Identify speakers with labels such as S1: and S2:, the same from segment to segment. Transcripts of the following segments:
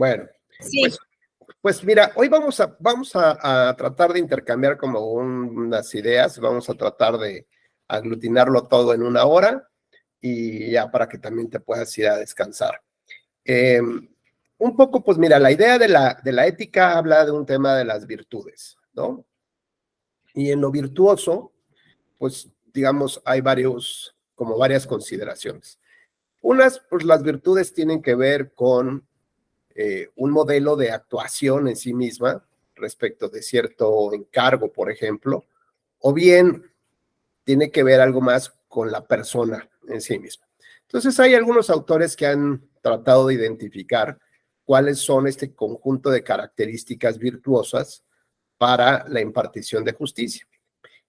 S1: Bueno,
S2: Sí.
S1: pues mira, hoy vamos a tratar de intercambiar como unas ideas, vamos a tratar de aglutinarlo todo en una hora y ya para que también te puedas ir a descansar. Un poco, pues mira, la idea de la ética habla de un tema de las virtudes, ¿no? Y en lo virtuoso, pues digamos, hay varias consideraciones. Unas, pues las virtudes tienen que ver con un modelo de actuación en sí misma respecto de cierto encargo, por ejemplo, o bien tiene que ver algo más con la persona en sí misma. Entonces hay algunos autores que han tratado de identificar cuáles son este conjunto de características virtuosas para la impartición de justicia.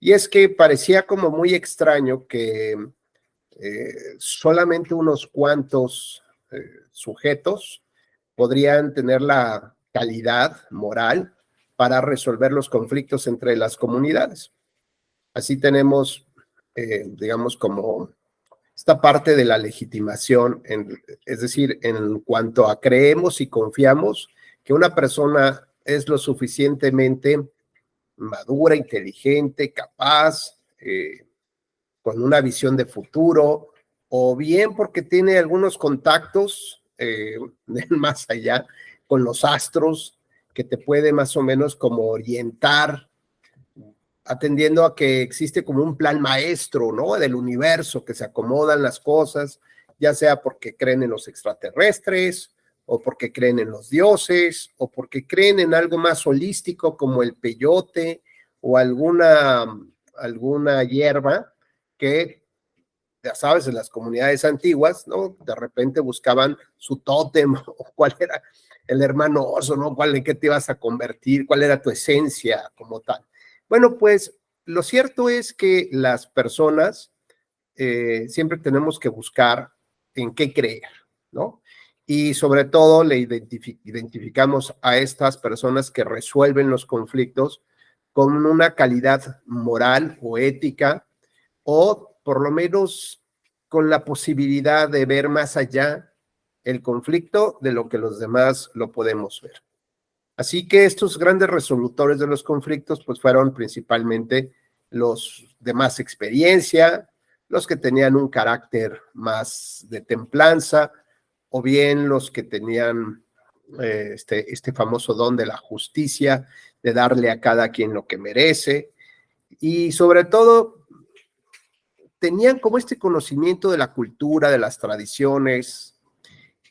S1: Y es que parecía como muy extraño que solamente unos cuantos sujetos podrían tener la calidad moral para resolver los conflictos entre las comunidades. Así tenemos, digamos, como esta parte de la legitimación, es decir, en cuanto a creemos y confiamos que una persona es lo suficientemente madura, inteligente, capaz, con una visión de futuro, o bien porque tiene algunos contactos más allá con los astros que te puede más o menos como orientar, atendiendo a que existe como un plan maestro, ¿no? Del universo, que se acomodan las cosas, ya sea porque creen en los extraterrestres, o porque creen en los dioses, o porque creen en algo más holístico como el peyote, o alguna hierba que, ya sabes, en las comunidades antiguas, ¿no? De repente buscaban su tótem, o cuál era el hermano oso, ¿no? ¿En qué te ibas a convertir? ¿Cuál era tu esencia como tal? Bueno, pues lo cierto es que las personas siempre tenemos que buscar en qué creer, ¿no? Y sobre todo le identificamos a estas personas que resuelven los conflictos con una calidad moral o ética, o por lo menos con la posibilidad de ver más allá el conflicto de lo que los demás lo podemos ver. Así que estos grandes resolutores de los conflictos pues fueron principalmente los de más experiencia, los que tenían un carácter más de templanza, o bien los que tenían este famoso don de la justicia, de darle a cada quien lo que merece, y sobre todo tenían como este conocimiento de la cultura, de las tradiciones.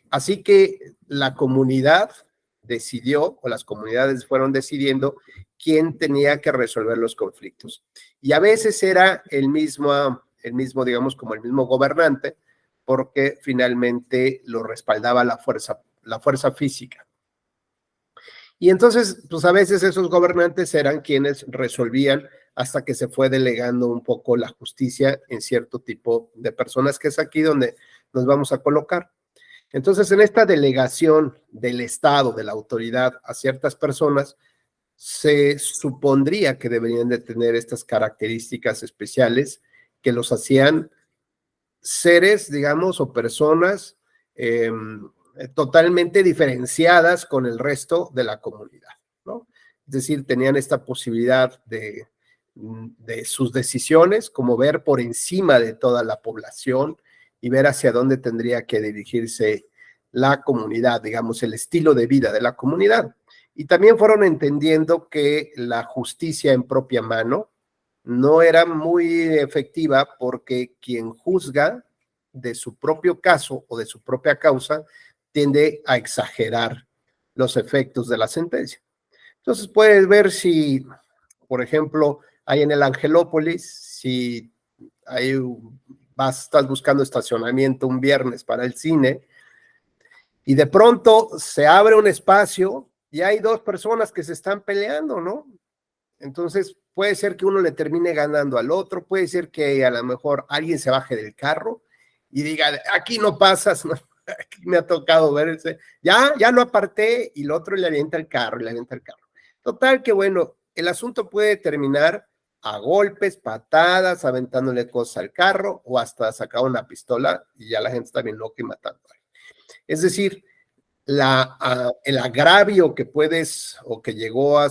S1: Así que la comunidad decidió, o las comunidades fueron decidiendo quién tenía que resolver los conflictos. Y a veces era el mismo, digamos, como el mismo gobernante, porque finalmente lo respaldaba la fuerza física. Y entonces, pues a veces esos gobernantes eran quienes resolvían hasta que se fue delegando un poco la justicia en cierto tipo de personas, que es aquí donde nos vamos a colocar. Entonces, en esta delegación del Estado, de la autoridad a ciertas personas, se supondría que deberían de tener estas características especiales que los hacían seres, digamos, o personas totalmente diferenciadas con el resto de la comunidad, ¿no? Es decir, tenían esta posibilidad de sus decisiones, como ver por encima de toda la población y ver hacia dónde tendría que dirigirse la comunidad, digamos, el estilo de vida de la comunidad. Y también fueron entendiendo que la justicia en propia mano no era muy efectiva, porque quien juzga de su propio caso o de su propia causa tiende a exagerar los efectos de la sentencia. Entonces puedes ver si, por ejemplo, hay en el Angelópolis, si ahí estás buscando estacionamiento un viernes para el cine, y de pronto se abre un espacio y hay dos personas que se están peleando, ¿no? Entonces puede ser que uno le termine ganando al otro, puede ser que a lo mejor alguien se baje del carro y diga, aquí no pasas, ¿no? Aquí me ha tocado verse, ya lo aparté, y el otro le avienta el carro, y le avienta el carro. Total que bueno, el asunto puede terminar a golpes, patadas, aventándole cosas al carro, o hasta sacar una pistola y ya la gente está bien loca y matando. Es decir, el agravio que puedes o que llegó a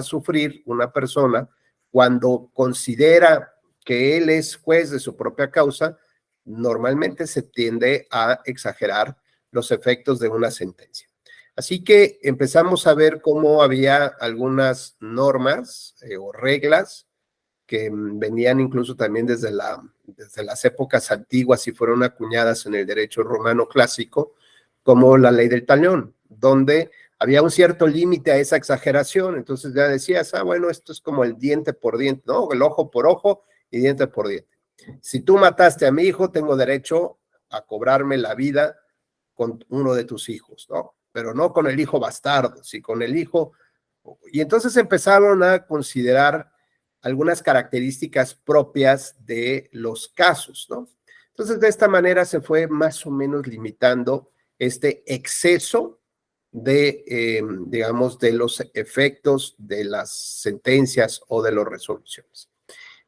S1: sufrir una persona cuando considera que él es juez de su propia causa, normalmente se tiende a exagerar los efectos de una sentencia. Así que empezamos a ver cómo había algunas normas o reglas que venían incluso también desde las épocas antiguas y fueron acuñadas en el derecho romano clásico, como la ley del talión, donde había un cierto límite a esa exageración. Entonces ya decías, bueno, esto es como el diente por diente, ¿no? El ojo por ojo y diente por diente. Si tú mataste a mi hijo, tengo derecho a cobrarme la vida con uno de tus hijos, ¿no? Pero no con el hijo bastardo, si con el hijo. Y entonces empezaron a considerar algunas características propias de los casos, ¿no? Entonces, de esta manera se fue más o menos limitando este exceso de, digamos, de los efectos de las sentencias o de las resoluciones.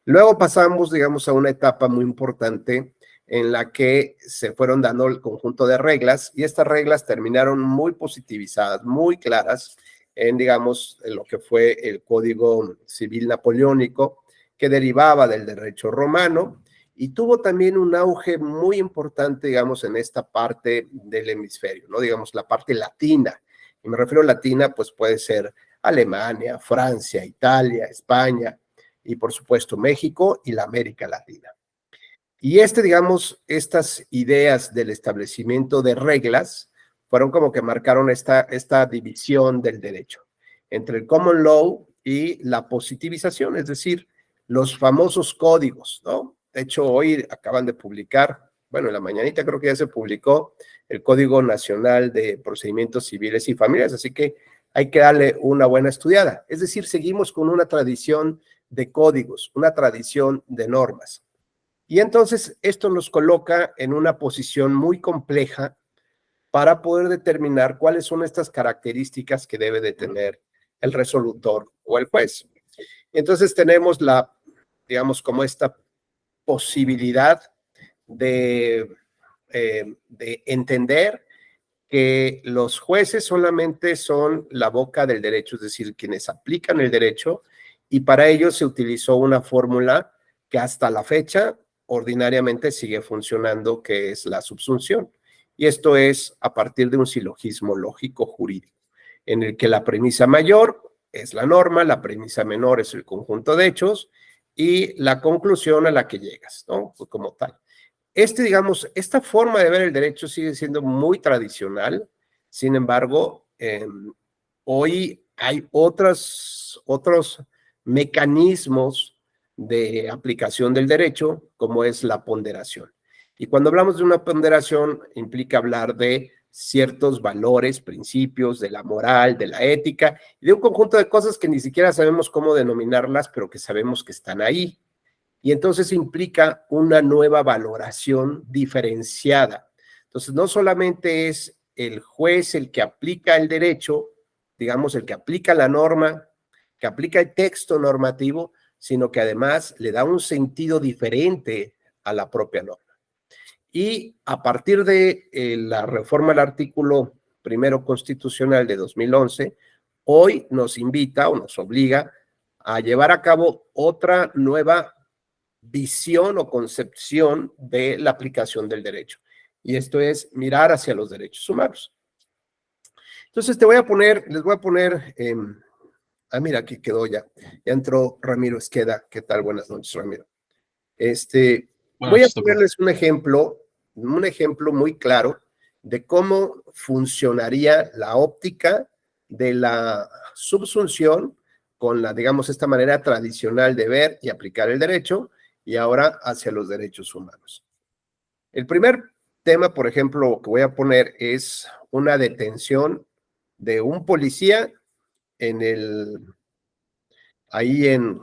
S1: Luego pasamos, digamos, a una etapa muy importante en la que se fueron dando el conjunto de reglas y estas reglas terminaron muy positivizadas, muy claras en, digamos, en lo que fue el Código Civil Napoleónico, que derivaba del derecho romano y tuvo también un auge muy importante, digamos, en esta parte del hemisferio, ¿no? Digamos, la parte latina. Y me refiero a latina, pues puede ser Alemania, Francia, Italia, España y, por supuesto, México y la América Latina. Y digamos, estas ideas del establecimiento de reglas fueron como que marcaron esta división del derecho entre el common law y la positivización, es decir, los famosos códigos, ¿no? De hecho, hoy acaban de publicar, bueno, en la mañanita creo que ya se publicó el Código Nacional de Procedimientos Civiles y Familiares, así que hay que darle una buena estudiada. Es decir, seguimos con una tradición de códigos, una tradición de normas. Y entonces esto nos coloca en una posición muy compleja para poder determinar cuáles son estas características que debe de tener el resolutor o el juez. Entonces tenemos digamos, como esta posibilidad de entender que los jueces solamente son la boca del derecho, es decir, quienes aplican el derecho, y para ello se utilizó una fórmula que hasta la fecha ordinariamente sigue funcionando, que es la subsunción. Y esto es a partir de un silogismo lógico jurídico, en el que la premisa mayor es la norma, la premisa menor es el conjunto de hechos y la conclusión a la que llegas, ¿no? Pues como tal. Digamos, esta forma de ver el derecho sigue siendo muy tradicional, sin embargo, hoy hay otros mecanismos de aplicación del derecho, como es la ponderación. Y cuando hablamos de una ponderación, implica hablar de ciertos valores, principios, de la moral, de la ética, y de un conjunto de cosas que ni siquiera sabemos cómo denominarlas, pero que sabemos que están ahí. Y entonces implica una nueva valoración diferenciada. Entonces, no solamente es el juez el que aplica el derecho, digamos, el que aplica la norma, que aplica el texto normativo, sino que además le da un sentido diferente a la propia norma. Y a partir de la reforma al artículo primero constitucional de 2011, hoy nos invita o nos obliga a llevar a cabo otra nueva visión o concepción de la aplicación del derecho. Y esto es mirar hacia los derechos humanos. Entonces les voy a poner, mira, aquí quedó ya entró Ramiro Esqueda. ¿Qué tal? Buenas noches, Ramiro. Voy a ponerles un ejemplo muy claro de cómo funcionaría la óptica de la subsunción con digamos, esta manera tradicional de ver y aplicar el derecho, y ahora hacia los derechos humanos. El primer tema, por ejemplo, que voy a poner es una detención de un policía ahí en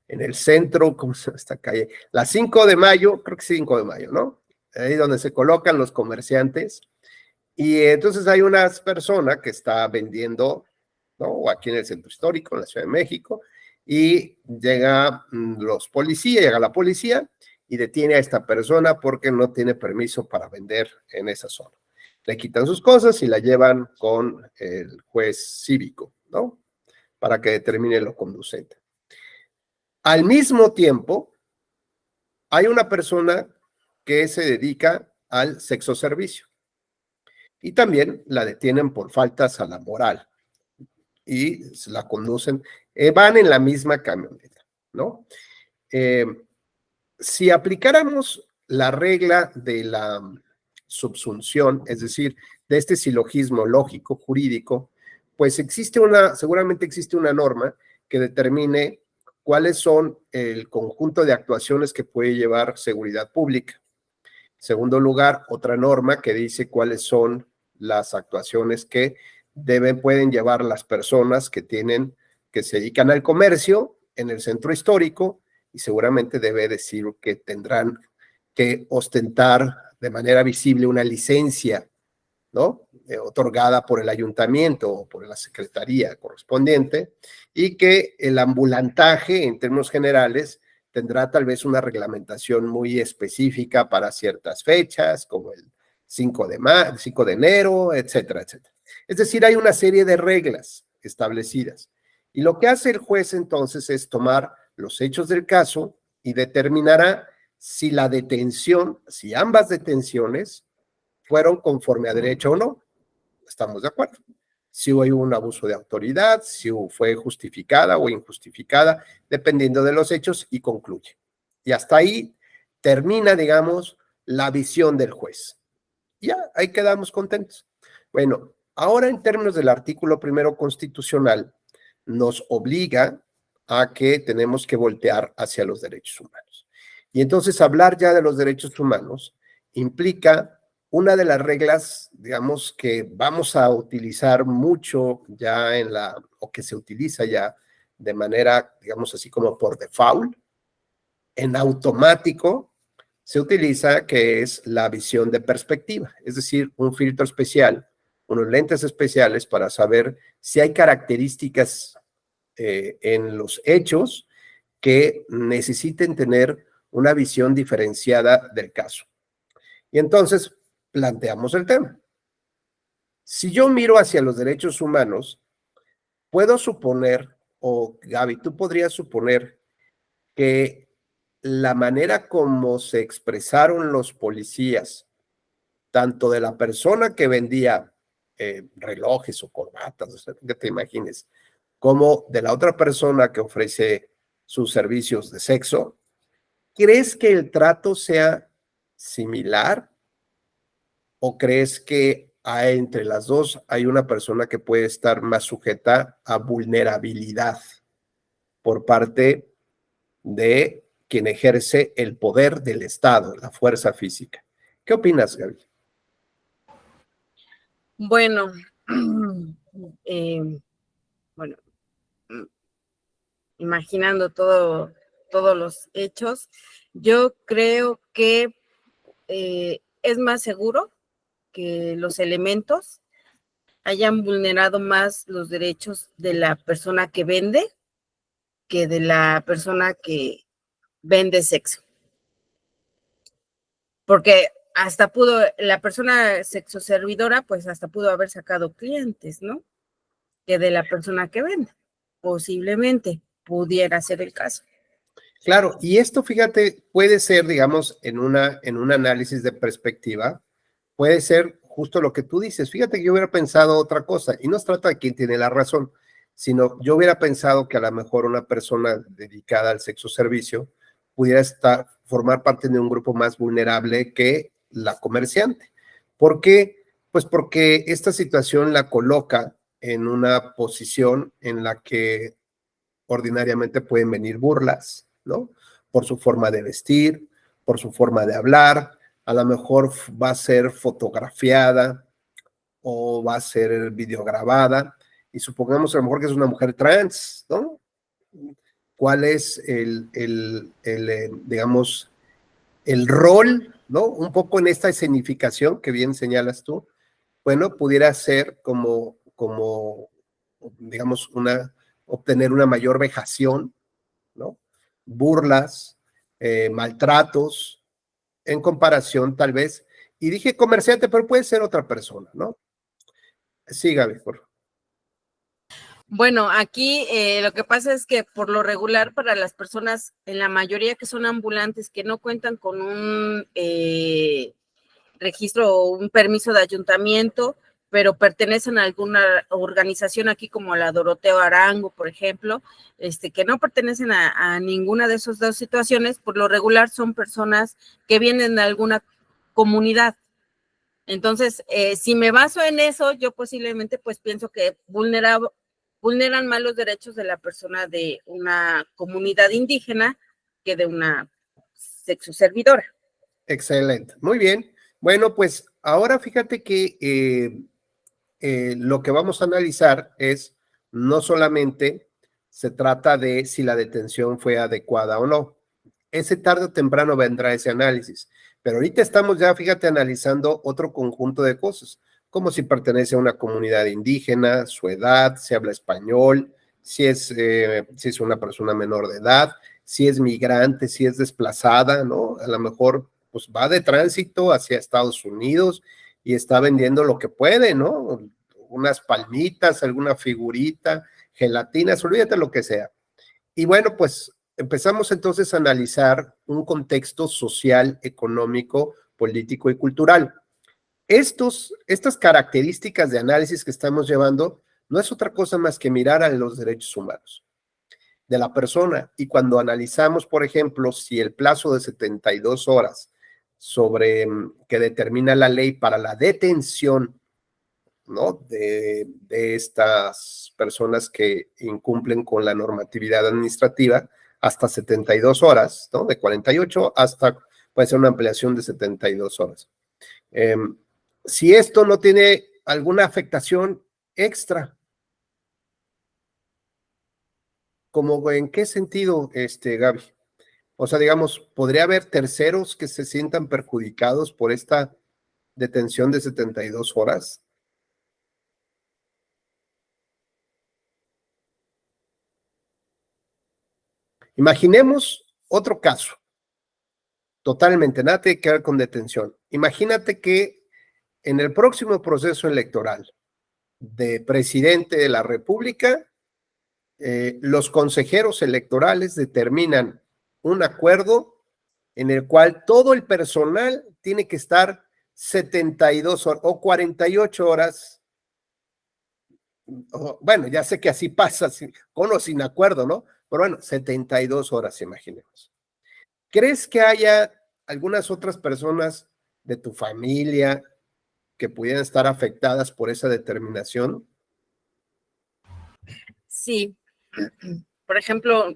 S1: el centro, ¿cómo se llama esta calle? La 5 de mayo, creo que 5 de mayo, ¿no? Ahí donde se colocan los comerciantes. Y entonces hay una persona que está vendiendo, ¿no? Aquí en el centro histórico, en la Ciudad de México, y llega la policía y detiene a esta persona porque no tiene permiso para vender en esa zona. le quitan sus cosas y la llevan con el juez cívico, ¿no? Para que determine lo conducente. Al mismo tiempo, hay una persona que se dedica al sexo servicio y también la detienen por faltas a la moral y se la conducen, van en la misma camioneta, ¿no? Eh, si aplicáramos la regla de la subsunción, es decir, de este silogismo lógico, jurídico, pues seguramente existe una norma que determine cuáles son el conjunto de actuaciones que puede llevar seguridad pública. En segundo lugar, otra norma que dice cuáles son las actuaciones que pueden llevar las personas que se dedican al comercio en el centro histórico, y seguramente debe decir que tendrán que ostentar de manera visible una licencia, ¿no? Otorgada por el ayuntamiento o por la secretaría correspondiente, y que el ambulantaje, en términos generales, tendrá tal vez una reglamentación muy específica para ciertas fechas, como el 5 de enero, etcétera, etcétera. Es decir, hay una serie de reglas establecidas. Y lo que hace el juez entonces es tomar los hechos del caso y determinará si la detención, si ambas detenciones fueron conforme a derecho o no. Estamos de acuerdo. Si hubo un abuso de autoridad, si fue justificada o injustificada, dependiendo de los hechos, y concluye. Y hasta ahí termina, digamos, la visión del juez. Ya, ahí quedamos contentos. Bueno, ahora en términos del artículo primero constitucional, nos obliga a que tenemos que voltear hacia los derechos humanos. Y entonces hablar ya de los derechos humanos implica una de las reglas, digamos, que vamos a utilizar mucho ya o que se utiliza ya de manera, digamos así como por default, en automático, se utiliza, que es la visión de perspectiva, es decir, un filtro especial, unos lentes especiales para saber si hay características en los hechos que necesiten tener una visión diferenciada del caso. Y entonces planteamos el tema. Si yo miro hacia los derechos humanos, puedo suponer, o Gaby, tú podrías suponer que la manera como se expresaron los policías, tanto de la persona que vendía relojes o corbatas, o sea, que te imagines, como de la otra persona que ofrece sus servicios de sexo, ¿crees que el trato sea similar o crees que entre las dos hay una persona que puede estar más sujeta a vulnerabilidad por parte de quien ejerce el poder del Estado, la fuerza física? ¿Qué opinas, Gaby?
S2: Bueno, bueno, imaginando todos los hechos, yo creo que es más seguro que los elementos hayan vulnerado más los derechos de la persona que vende que de la persona que vende sexo. Porque hasta la persona sexoservidora, pues hasta pudo haber sacado clientes, ¿no? Que de la persona que vende. Posiblemente pudiera ser el caso.
S1: Claro, y esto, fíjate, puede ser, digamos, en un análisis de perspectiva, puede ser justo lo que tú dices. Fíjate que yo hubiera pensado otra cosa, y no se trata de quién tiene la razón, sino yo hubiera pensado que a lo mejor una persona dedicada al sexo servicio pudiera formar parte de un grupo más vulnerable que la comerciante. ¿Por qué? Pues porque esta situación la coloca en una posición en la que ordinariamente pueden venir burlas, ¿no? Por su forma de vestir, por su forma de hablar, a lo mejor va a ser fotografiada o va a ser videograbada, y supongamos a lo mejor que es una mujer trans, ¿no? ¿Cuál es digamos, el rol, ¿no? Un poco en esta escenificación que bien señalas tú, bueno, pudiera ser como digamos, obtener una mayor vejación, ¿no? Burlas, maltratos, en comparación tal vez Y dije comerciante, pero puede ser otra persona, ¿no? Sí, Gaby, por favor.
S2: Bueno, aquí lo que pasa es que por lo regular para las personas, en la mayoría que son ambulantes, que no cuentan con un registro o un permiso de ayuntamiento, pero pertenecen a alguna organización aquí como la Doroteo Arango, por ejemplo, que no pertenecen a ninguna de esas dos situaciones, por lo regular son personas que vienen de alguna comunidad. Entonces, si me baso en eso, yo posiblemente pues pienso que vulneran más los derechos de la persona de una comunidad indígena que de una sexoservidora.
S1: Excelente, muy bien. Bueno, pues ahora fíjate que lo que vamos a analizar es no solamente se trata de si la detención fue adecuada o no. Ese tarde o temprano vendrá ese análisis. Pero ahorita estamos ya, fíjate, analizando otro conjunto de cosas, como si pertenece a una comunidad indígena, su edad, si habla español, si es una persona menor de edad, si es migrante, si es desplazada, ¿no? A lo mejor pues va de tránsito hacia Estados Unidos y está vendiendo lo que puede, ¿no? Unas palmitas, alguna figurita, gelatinas, olvídate lo que sea. Y bueno, pues empezamos entonces a analizar un contexto social, económico, político y cultural. Estas características de análisis que estamos llevando no es otra cosa más que mirar a los derechos humanos de la persona. Y cuando analizamos, por ejemplo, si el plazo de 72 horas que determina la ley para la detención, ¿no? de estas personas que incumplen con la normatividad administrativa, hasta 72 horas, ¿no? De 48 hasta, puede ser una ampliación de 72 horas. Si esto no tiene alguna afectación extra, ¿como en qué sentido, Gaby? O sea, digamos, ¿podría haber terceros que se sientan perjudicados por esta detención de 72 horas? Imaginemos otro caso, totalmente, nada tiene que ver con detención. Imagínate que en el próximo proceso electoral de presidente de la República, los consejeros electorales determinan un acuerdo en el cual todo el personal tiene que estar 72 horas o 48 horas. Bueno, ya sé que así pasa, con o sin acuerdo, ¿no? Pero bueno, 72 horas, imaginemos. ¿Crees que haya algunas otras personas de tu familia que pudieran estar afectadas por esa determinación?
S2: Sí, por ejemplo,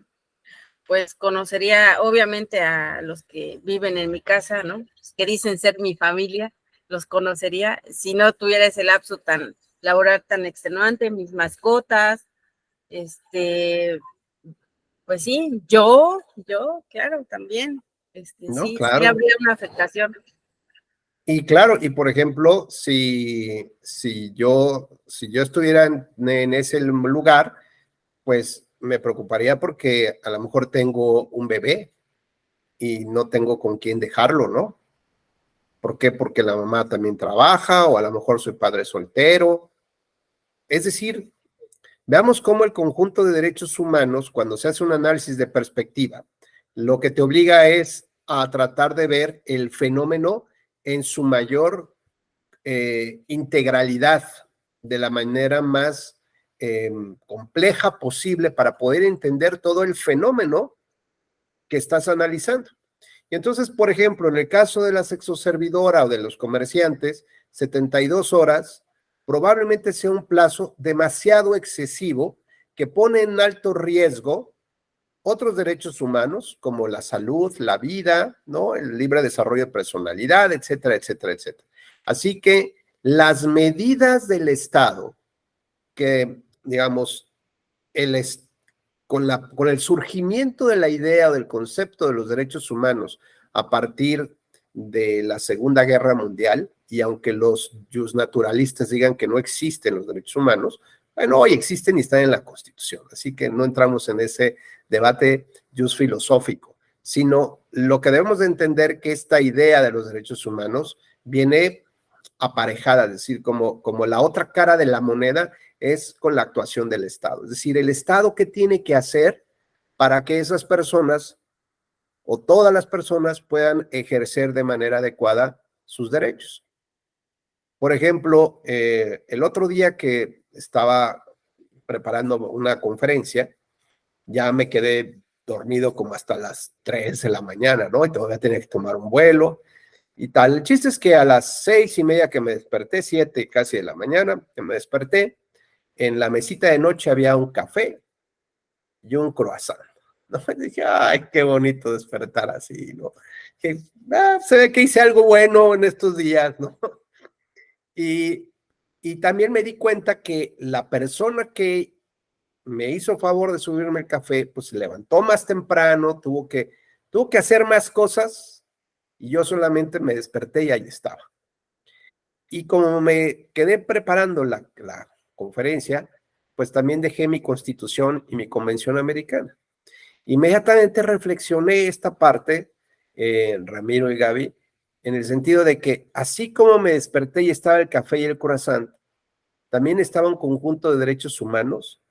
S2: pues conocería obviamente a los que viven en mi casa, ¿no? Que dicen ser mi familia, los conocería si no tuviera ese lapso tan laboral tan extenuante, mis mascotas, pues sí, claro, también,
S1: No,
S2: sí
S1: claro.
S2: habría una afectación.
S1: Y claro, y por ejemplo, si yo estuviera en ese lugar, pues me preocuparía porque a lo mejor tengo un bebé y no tengo con quién dejarlo, ¿no? ¿Por qué? Porque la mamá también trabaja o a lo mejor soy padre soltero. Es decir, veamos cómo el conjunto de derechos humanos, cuando se hace un análisis de perspectiva, lo que te obliga es a tratar de ver el fenómeno en su mayor integralidad, de la manera más compleja posible para poder entender todo el fenómeno que estás analizando. Y entonces, por ejemplo, en el caso de la sexoservidora o de los comerciantes, 72 horas probablemente sea un plazo demasiado excesivo que pone en alto riesgo otros derechos humanos como la salud, la vida, ¿no? El libre desarrollo de personalidad, etcétera, etcétera, etcétera. Así que las medidas del Estado que, digamos, con el surgimiento de la idea o del concepto de los derechos humanos a partir de la Segunda Guerra Mundial, y aunque los justnaturalistas digan que no existen los derechos humanos, bueno, hoy existen y están en la Constitución, así que no entramos en ese debate just filosófico, sino lo que debemos de entender que esta idea de los derechos humanos viene aparejada, es decir, como la otra cara de la moneda es con la actuación del Estado. Es decir, el Estado, ¿qué tiene que hacer para que esas personas o todas las personas puedan ejercer de manera adecuada sus derechos? Por ejemplo, el otro día que estaba preparando una conferencia, ya me quedé dormido como hasta las 3 de la mañana, ¿no? Y todavía tenía que tomar un vuelo y tal. El chiste es que a las 6:30 que me desperté, 7 casi de la mañana, que me desperté, en la mesita de noche había un café y un croissant, ¿no? Y dije, ay, qué bonito despertar así, ¿no? Que, se ve que hice algo bueno en estos días, ¿no? Y también me di cuenta que la persona que me hizo favor de subirme el café, pues se levantó más temprano, tuvo que hacer más cosas y yo solamente me desperté y ahí estaba. Y como me quedé preparando la conferencia, pues también dejé mi constitución y mi convención americana. Inmediatamente reflexioné esta parte, Ramiro y Gaby, en el sentido de que así como me desperté y estaba el café y el croissant, también estaba un conjunto de derechos humanos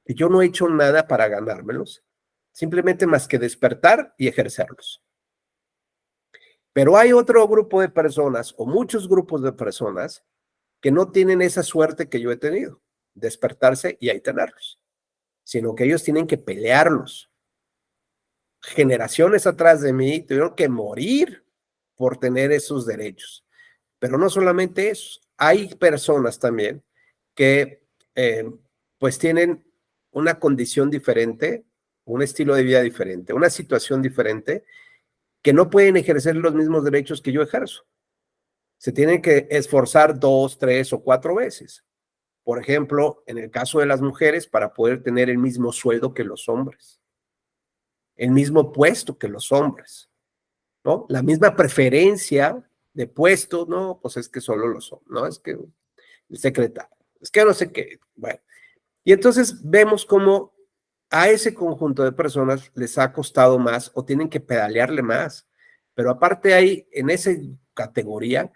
S1: que yo no he hecho nada para ganármelos, simplemente más que despertar y ejercerlos. Pero hay otro grupo de personas o muchos grupos de personas que no tienen esa suerte que yo he tenido, despertarse y ahí tenerlos, sino que ellos tienen que pelearlos. Generaciones atrás de mí tuvieron que morir por tener esos derechos. Pero no solamente eso, hay personas también que pues tienen una condición diferente, un estilo de vida diferente, una situación diferente, que no pueden ejercer los mismos derechos que yo ejerzo. Se tienen que esforzar 2, 3 o 4 veces. Por ejemplo, en el caso de las mujeres, para poder tener el mismo sueldo que los hombres, el mismo puesto que los hombres, ¿no? La misma preferencia de puesto, no, pues es que solo los hombres, no, es que el secretario, es que no sé qué, bueno. Y entonces vemos cómo a ese conjunto de personas les ha costado más o tienen que pedalearle más. Pero aparte hay, en esa categoría,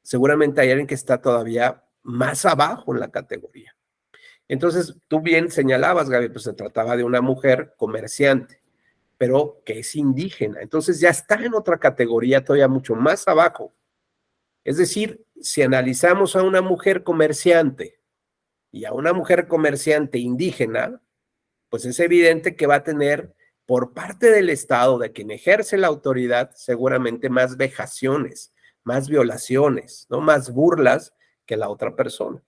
S1: seguramente hay alguien que está todavía más abajo en la categoría. Entonces, tú bien señalabas, Gaby, pues se trataba de una mujer comerciante, pero que es indígena. Entonces ya está en otra categoría todavía mucho más abajo. Es decir, si analizamos a una mujer comerciante y a una mujer comerciante indígena, pues es evidente que va a tener por parte del Estado, de quien ejerce la autoridad, seguramente más vejaciones, más violaciones, ¿no? Más burlas que la otra persona.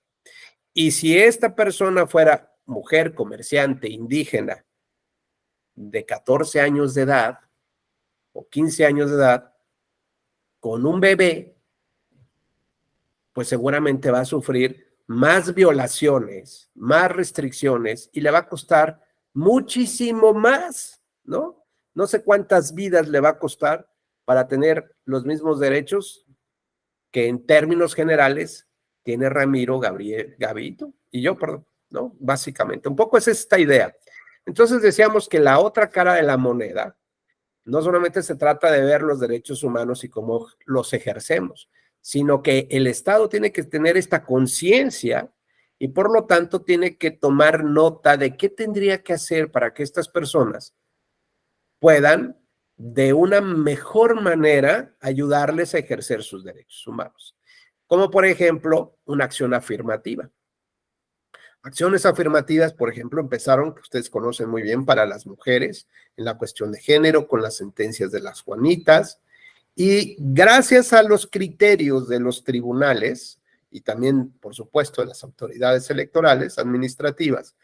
S1: Y si esta persona fuera mujer comerciante indígena de 14 años de edad o 15 años de edad, con un bebé, pues seguramente va a sufrir más violaciones, más restricciones y le va a costar muchísimo más, ¿no? No sé cuántas vidas le va a costar para tener los mismos derechos que en términos generales tiene Ramiro, Gabriel, Gabito y yo, perdón, ¿no? Básicamente, un poco es esta idea. Entonces decíamos que la otra cara de la moneda no solamente se trata de ver los derechos humanos y cómo los ejercemos, sino que el Estado tiene que tener esta conciencia y por lo tanto tiene que tomar nota de qué tendría que hacer para que estas personas puedan de una mejor manera ayudarles a ejercer sus derechos humanos. Como por ejemplo, una acción afirmativa. Acciones afirmativas, por ejemplo, empezaron, que ustedes conocen muy bien, para las mujeres en la cuestión de género, con las sentencias de las Juanitas, y gracias a los criterios de los tribunales y también, por supuesto, de las autoridades electorales, administrativas,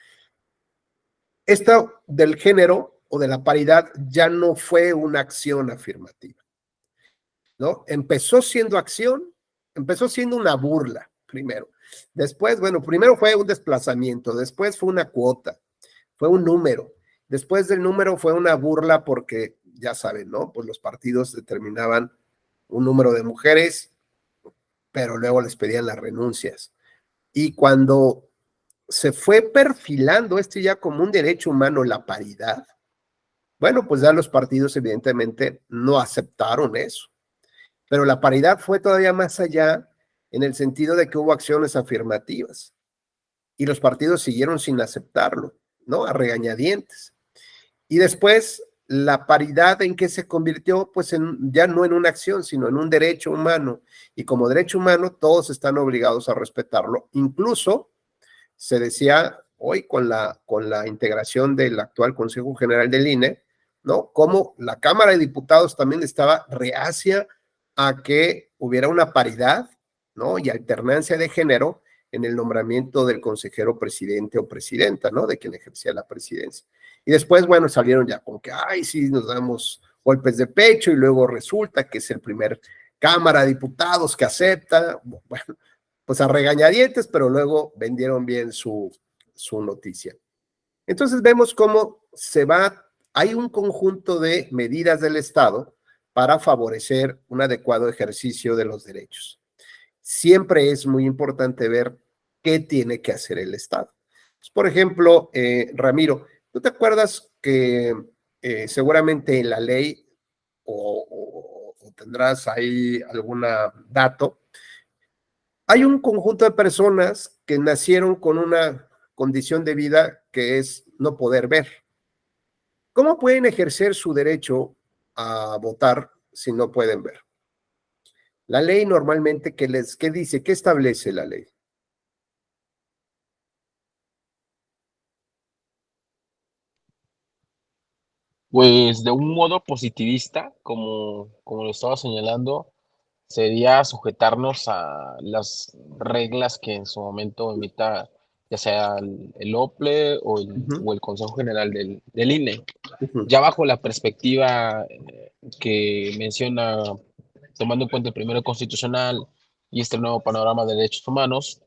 S1: esto del género o de la paridad ya no fue una acción afirmativa, ¿no? Empezó siendo acción, empezó siendo una burla, primero. Después, bueno, primero fue un desplazamiento, después fue una cuota, fue un número. Después del número fue una burla porque, ya saben, ¿no? Pues los partidos determinaban un número de mujeres, pero luego les pedían las renuncias. Y cuando se fue perfilando esto ya como un derecho humano, la paridad, Bueno, pues ya los partidos evidentemente no aceptaron eso, pero la paridad fue todavía más allá en el sentido de que hubo acciones afirmativas y los partidos siguieron sin aceptarlo, ¿no? A regañadientes. Y después, la paridad en que se convirtió, pues ya no en una acción, sino en un derecho humano. Y como derecho humano, todos están obligados a respetarlo. Incluso se decía hoy con la integración del actual Consejo General del INE, ¿no? Como la Cámara de Diputados también estaba reacia a que hubiera una paridad, ¿no? Y alternancia de género en el nombramiento del consejero presidente o presidenta, ¿no? De quien ejercía la presidencia. Y después, bueno, salieron ya como que, ay, sí, nos damos golpes de pecho y luego resulta que es el primer Cámara de Diputados que acepta, bueno, pues a regañadientes, pero luego vendieron bien su noticia. Entonces vemos cómo hay un conjunto de medidas del Estado para favorecer un adecuado ejercicio de los derechos. Siempre es muy importante ver qué tiene que hacer el Estado. Por ejemplo, Ramiro, ¿tú te acuerdas que seguramente en la ley o tendrás ahí algún dato? Hay un conjunto de personas que nacieron con una condición de vida que es no poder ver. ¿Cómo pueden ejercer su derecho a votar si no pueden ver? La ley normalmente, ¿qué dice? ¿Qué establece la ley?
S3: Pues de un modo positivista, como lo estaba señalando, sería sujetarnos a las reglas que en su momento emita ya sea el OPLE o el Consejo General del INE. Ya bajo la perspectiva que menciona, tomando en cuenta el primero constitucional y este nuevo panorama de derechos humanos,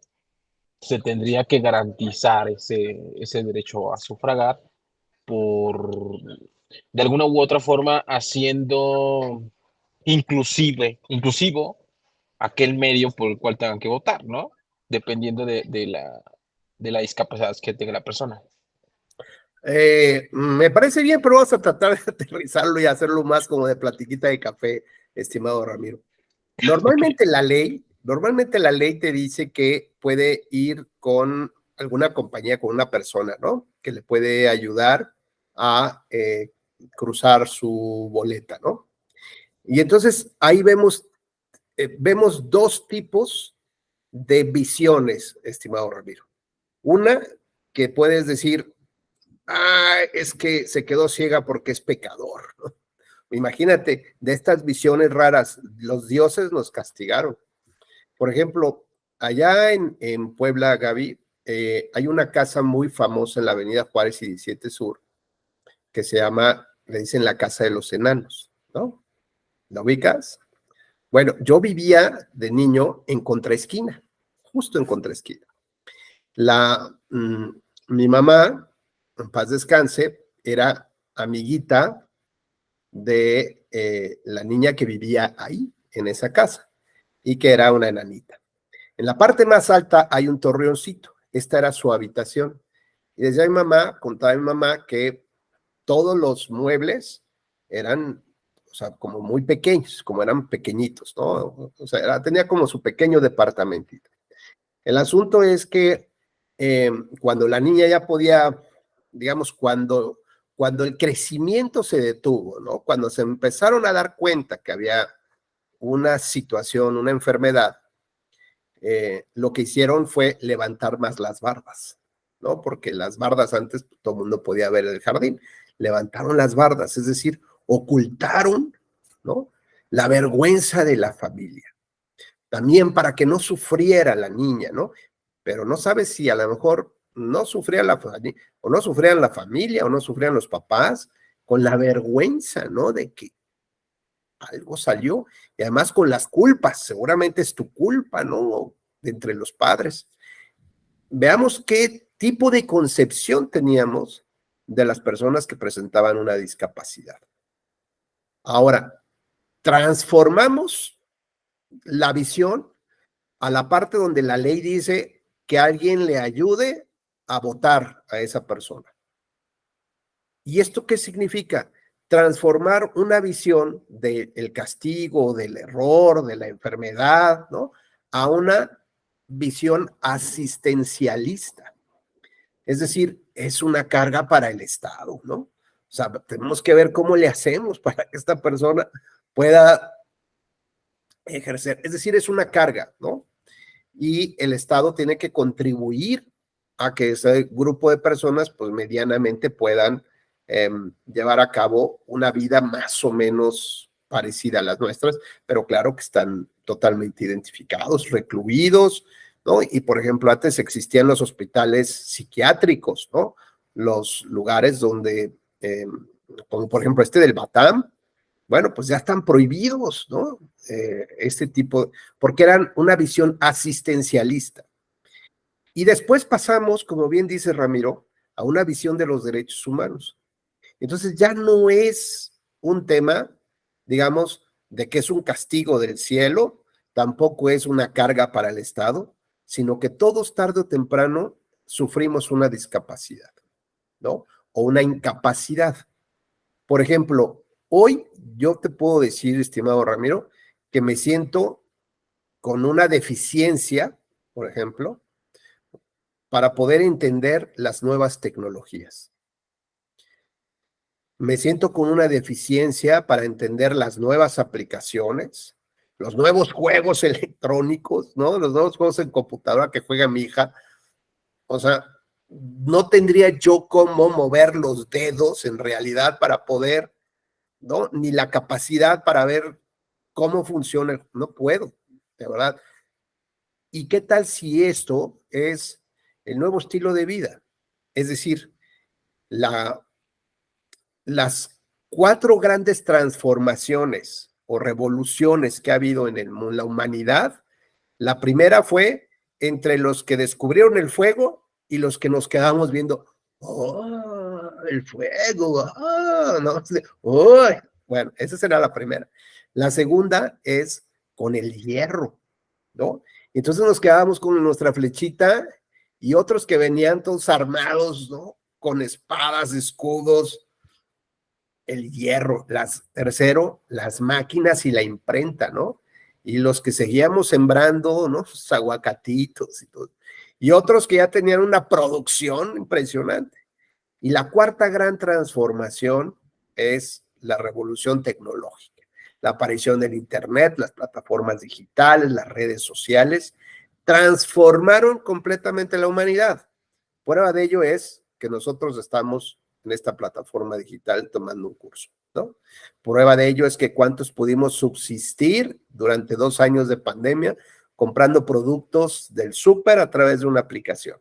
S3: se tendría que garantizar ese derecho a sufragar por, de alguna u otra forma, haciendo inclusivo aquel medio por el cual tengan que votar, ¿no? Dependiendo de la discapacidad que tenga la persona.
S1: Me parece bien, pero vamos a tratar de aterrizarlo y hacerlo más como de platiquita de café, estimado Ramiro. Normalmente la ley te dice que puede ir con alguna compañía, con una persona, ¿no? Que le puede ayudar a cruzar su boleta, ¿no? Y entonces ahí vemos dos tipos de visiones, estimado Ramiro. Una que puedes decir, es que se quedó ciega porque es pecador, ¿no? Imagínate, de estas visiones raras, los dioses nos castigaron. Por ejemplo, allá en Puebla, Gaby, hay una casa muy famosa en la avenida Juárez y 17 Sur, que se llama, le dicen la Casa de los Enanos, ¿no? ¿La ubicas? Bueno, yo vivía de niño en contraesquina, justo en contraesquina. Mi mamá, en paz descanse, era amiguita de la niña que vivía ahí, en esa casa, y que era una enanita. En la parte más alta hay un torreoncito, esta era su habitación. Y decía mi mamá, contaba mi mamá que todos los muebles eran, o sea, como muy pequeños, como eran pequeñitos, ¿no? O sea, tenía como su pequeño departamentito. El asunto es que cuando la niña ya podía, digamos, cuando el crecimiento se detuvo, ¿no? Cuando se empezaron a dar cuenta que había una situación, una enfermedad, lo que hicieron fue levantar más las bardas, ¿no? Porque las bardas antes todo el mundo podía ver el jardín. Levantaron las bardas, es decir, ocultaron, ¿no? La vergüenza de la familia. También para que no sufriera la niña, ¿no? Pero no sabes si a lo mejor no sufría la familia, o no sufrían la familia, o no sufrían los papás, con la vergüenza, ¿no? De que algo salió, y además con las culpas, seguramente es tu culpa, ¿no? De entre los padres. Veamos qué tipo de concepción teníamos de las personas que presentaban una discapacidad. Ahora, transformamos la visión a la parte donde la ley dice que alguien le ayude a votar a esa persona. ¿Y esto qué significa? transformar una visión del castigo, del error, de la enfermedad, ¿no? A una visión asistencialista. Es decir, es una carga para el Estado, ¿no? O sea, tenemos que ver cómo le hacemos para que esta persona pueda ejercer. Es decir, es una carga, ¿no? Y el Estado tiene que contribuir a que ese grupo de personas, pues medianamente puedan llevar a cabo una vida más o menos parecida a las nuestras, pero claro que están totalmente identificados, recluidos, ¿no? Y por ejemplo, antes existían los hospitales psiquiátricos, ¿no? Los lugares donde, como por ejemplo este del Batam, bueno, pues ya están prohibidos, ¿no? Este tipo, porque eran una visión asistencialista. Y después pasamos, como bien dice Ramiro, a una visión de los derechos humanos. Entonces ya no es un tema, digamos, de que es un castigo del cielo, tampoco es una carga para el Estado, sino que todos tarde o temprano sufrimos una discapacidad, ¿no? O una incapacidad. Por ejemplo, hoy yo te puedo decir, estimado Ramiro, que me siento con una deficiencia, por ejemplo, para poder entender las nuevas tecnologías. Me siento con una deficiencia para entender las nuevas aplicaciones, los nuevos juegos electrónicos, ¿no? Los nuevos juegos en computadora que juega mi hija. O sea, no tendría yo cómo mover los dedos en realidad para poder, ¿no? Ni la capacidad para ver cómo funciona. No puedo, de verdad. ¿Y qué tal si esto es el nuevo estilo de vida? Es decir, las 4 grandes transformaciones o revoluciones que ha habido en la humanidad, la primera fue entre los que descubrieron el fuego y los que nos quedamos viendo, oh, el fuego, oh, no, oh. Bueno, esa será la primera. La segunda es con el hierro, ¿no? Entonces nos quedábamos con nuestra flechita y otros que venían todos armados, ¿no? Con espadas, escudos, el hierro. Tercero, las máquinas y la imprenta, ¿no? Y los que seguíamos sembrando, ¿no? Los aguacatitos y todo. Y otros que ya tenían una producción impresionante. Y la cuarta gran transformación es la revolución tecnológica, la aparición del Internet, las plataformas digitales, las redes sociales, transformaron completamente la humanidad. Prueba de ello es que nosotros estamos en esta plataforma digital tomando un curso, ¿no? Prueba de ello es que cuántos pudimos subsistir durante 2 años de pandemia comprando productos del súper a través de una aplicación.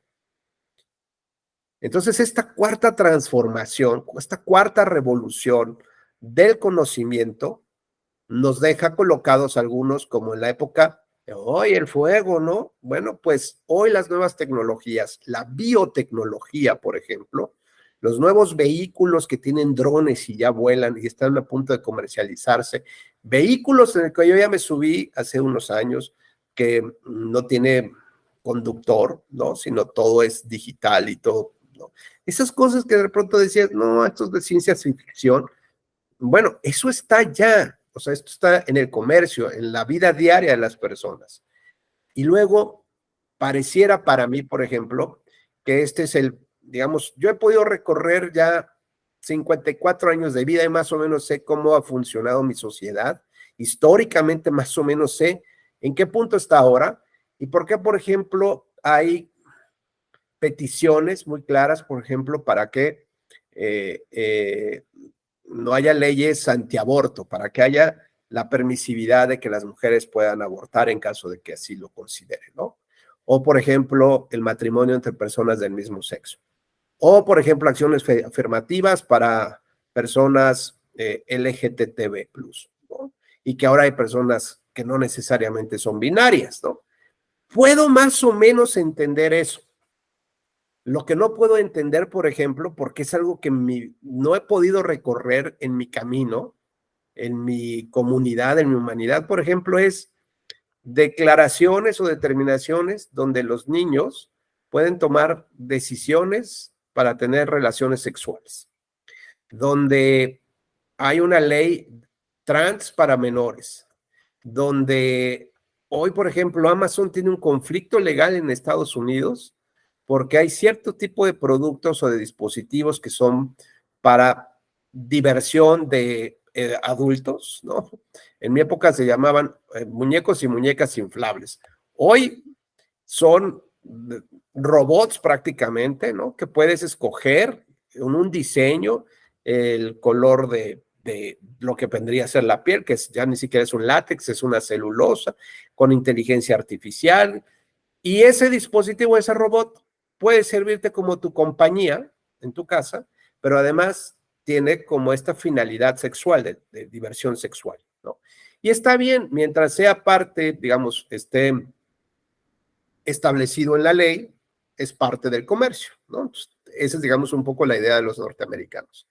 S1: Entonces, esta cuarta transformación, esta cuarta revolución del conocimiento, nos deja colocados algunos como en la época de hoy el fuego, ¿no? Bueno, pues hoy las nuevas tecnologías, la biotecnología, por ejemplo, los nuevos vehículos que tienen drones y ya vuelan y están a punto de comercializarse, vehículos en el que yo ya me subí hace unos años que no tiene conductor, ¿no? Sino todo es digital y todo, ¿no? Esas cosas que de pronto decías, no, esto es de ciencia ficción. Bueno, eso está ya, o sea, esto está en el comercio, en la vida diaria de las personas. Y luego, pareciera para mí, por ejemplo, que este es digamos, yo he podido recorrer ya 54 años de vida y más o menos sé cómo ha funcionado mi sociedad. Históricamente, más o menos sé en qué punto está ahora y por qué, por ejemplo, hay peticiones muy claras, por ejemplo, para que no haya leyes antiaborto, para que haya la permisividad de que las mujeres puedan abortar en caso de que así lo consideren, ¿no? O, por ejemplo, el matrimonio entre personas del mismo sexo. O, por ejemplo, acciones afirmativas para personas LGTB+, ¿no? Y que ahora hay personas que no necesariamente son binarias, ¿no? Puedo más o menos entender eso. Lo que no puedo entender, por ejemplo, porque es algo que no he podido recorrer en mi camino, en mi comunidad, en mi humanidad, por ejemplo, es declaraciones o determinaciones donde los niños pueden tomar decisiones para tener relaciones sexuales, donde hay una ley trans para menores, donde hoy, por ejemplo, Amazon tiene un conflicto legal en Estados Unidos porque hay cierto tipo de productos o de dispositivos que son para diversión de adultos, ¿no? En mi época se llamaban muñecos y muñecas inflables. Hoy son robots prácticamente, ¿no? Que puedes escoger en un diseño el color de lo que vendría a ser la piel, que ya ni siquiera es un látex, es una celulosa con inteligencia artificial. Y ese dispositivo, ese robot, puede servirte como tu compañía en tu casa, pero además tiene como esta finalidad sexual, de diversión sexual, ¿no? Y está bien, mientras sea parte, digamos, esté establecido en la ley, es parte del comercio, ¿no? Entonces, esa es, digamos, un poco la idea de los norteamericanos.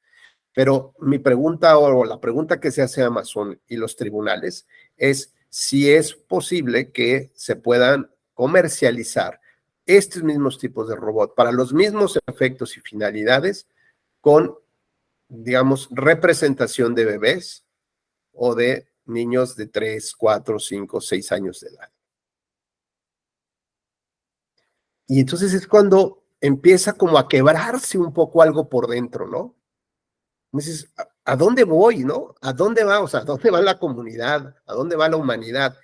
S1: Pero mi pregunta o la pregunta que se hace a Amazon y los tribunales es si es posible que se puedan comercializar estos mismos tipos de robot para los mismos efectos y finalidades con, digamos, representación de bebés o de niños de 3, 4, 5, 6 años de edad. Y entonces es cuando empieza como a quebrarse un poco algo por dentro, ¿no? Dices, ¿a dónde voy, no? ¿A dónde va? O sea, ¿a dónde va la comunidad? ¿A dónde va la humanidad?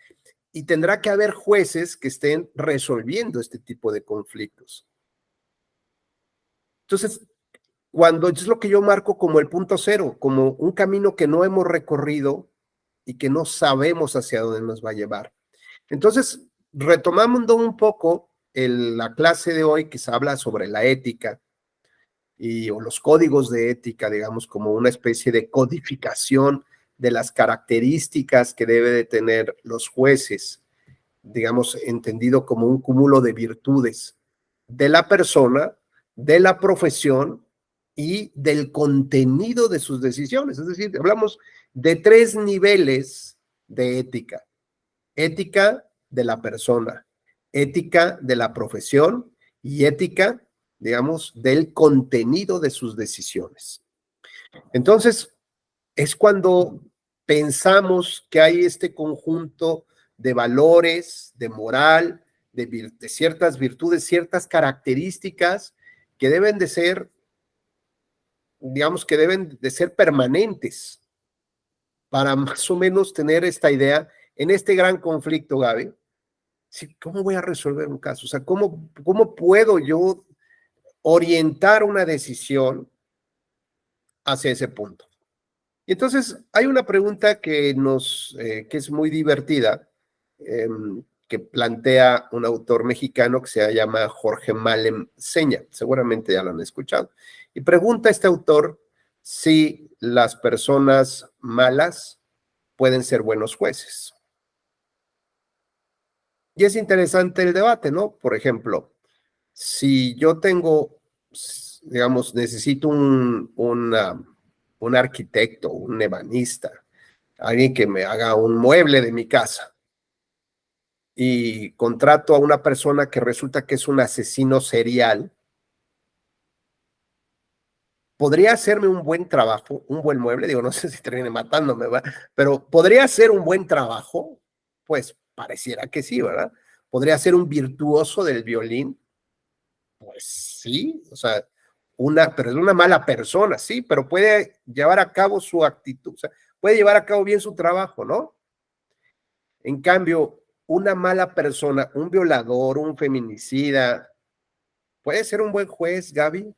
S1: Y tendrá que haber jueces que estén resolviendo este tipo de conflictos. Entonces, cuando es lo que yo marco como el punto cero, como un camino que no hemos recorrido y que no sabemos hacia dónde nos va a llevar. Entonces, retomando un poco la clase de hoy que se habla sobre la ética, o los códigos de ética, digamos, como una especie de codificación de las características que debe de tener los jueces, digamos, entendido como un cúmulo de virtudes de la persona, de la profesión y del contenido de sus decisiones. Es decir, hablamos de 3 niveles de ética. Ética de la persona, ética de la profesión y ética, digamos, del contenido de sus decisiones. Entonces, es cuando pensamos que hay este conjunto de valores, de moral, de ciertas virtudes, ciertas características que deben de ser, digamos, que deben de ser permanentes para más o menos tener esta idea en este gran conflicto, Gaby. Sí, ¿cómo voy a resolver un caso? O sea, ¿cómo puedo yo orientar una decisión hacia ese punto? Y entonces hay una pregunta que que es muy divertida, que plantea un autor mexicano que se llama Jorge Malem Seña, seguramente ya lo han escuchado, y pregunta a este autor si las personas malas pueden ser buenos jueces. Y es interesante el debate, ¿no? Por ejemplo, si yo tengo, digamos, necesito un arquitecto, un ebanista, alguien que me haga un mueble de mi casa y contrato a una persona que resulta que es un asesino serial, podría hacerme un buen trabajo, un buen mueble, digo, no sé si termine matándome, ¿verdad? Pero podría hacer un buen trabajo, pues pareciera que sí, ¿verdad? Podría ser un virtuoso del violín, pues sí, o sea, pero es una mala persona, sí, pero puede llevar a cabo su actitud, o sea, puede llevar a cabo bien su trabajo, ¿no? En cambio, una mala persona, un violador, un feminicida, ¿puede ser un buen juez, Gaby?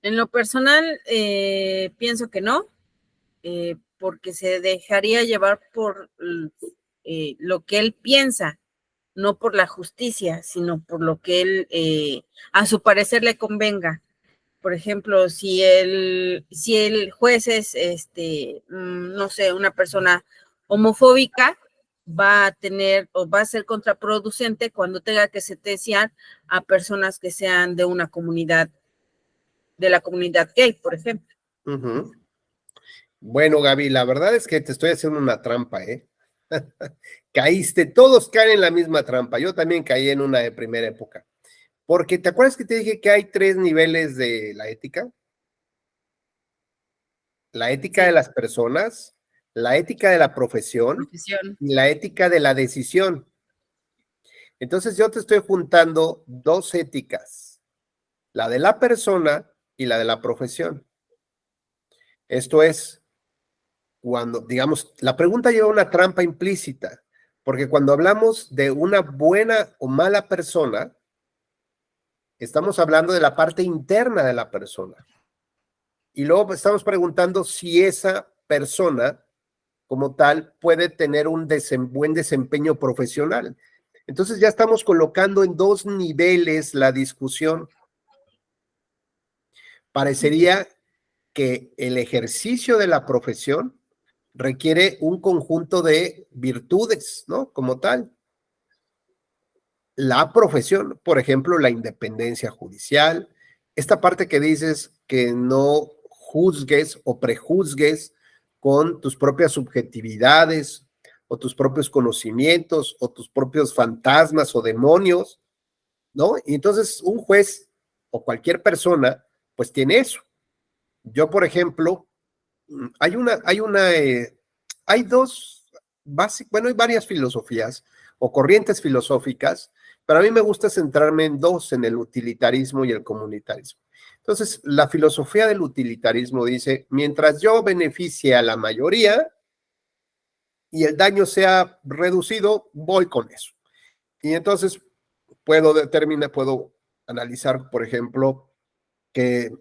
S2: En lo personal, pienso que no, porque se dejaría llevar por lo que él piensa, no por la justicia, sino por lo que él, a su parecer, le convenga. Por ejemplo, si el juez es, no sé, una persona homofóbica, va a tener o va a ser contraproducente cuando tenga que sentenciar a personas que sean de una comunidad, de la comunidad gay, por ejemplo.
S1: Uh-huh. Bueno, Gaby, la verdad es que te estoy haciendo una trampa, ¿eh? Caíste, todos caen en la misma trampa. Yo también caí en una de primera época. Porque, ¿te acuerdas que te dije que hay 3 niveles de la ética? la ética de las personas, la ética de la profesión y la ética de la decisión. Entonces yo te estoy juntando dos éticas, la de la persona y la de la profesión. Esto es, cuando, digamos, la pregunta lleva una trampa implícita, porque cuando hablamos de una buena o mala persona, estamos hablando de la parte interna de la persona. Y luego estamos preguntando si esa persona, como tal, puede tener un buen desempeño profesional. Entonces ya estamos colocando en dos niveles la discusión. Parecería que el ejercicio de la profesión requiere un conjunto de virtudes, ¿no? Como tal. La profesión, por ejemplo, la independencia judicial, esta parte que dices que no juzgues o prejuzgues con tus propias subjetividades o tus propios conocimientos o tus propios fantasmas o demonios, ¿no? Y entonces un juez o cualquier persona, pues tiene eso. Yo, por ejemplo, hay dos bueno, hay varias filosofías o corrientes filosóficas, pero a mí me gusta centrarme en dos, en el utilitarismo y el comunitarismo. Entonces, la filosofía del utilitarismo dice, mientras yo beneficie a la mayoría y el daño sea reducido, voy con eso. Y entonces puedo analizar, por ejemplo, que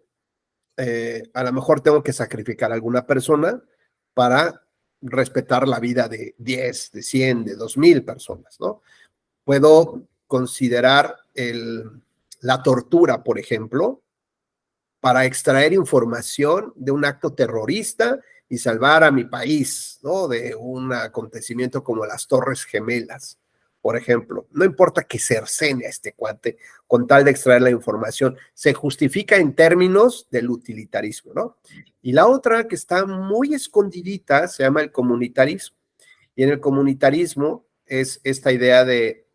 S1: a lo mejor tengo que sacrificar a alguna persona para respetar la vida de 10, de 100, de 2000 personas, ¿no? Puedo considerar la tortura, por ejemplo, para extraer información de un acto terrorista y salvar a mi país, ¿no? De un acontecimiento como las Torres Gemelas, por ejemplo. No importa que cercene a este cuate con tal de extraer la información, se justifica en términos del utilitarismo, ¿no? Y la otra que está muy escondidita se llama el comunitarismo. Y en el comunitarismo es esta idea de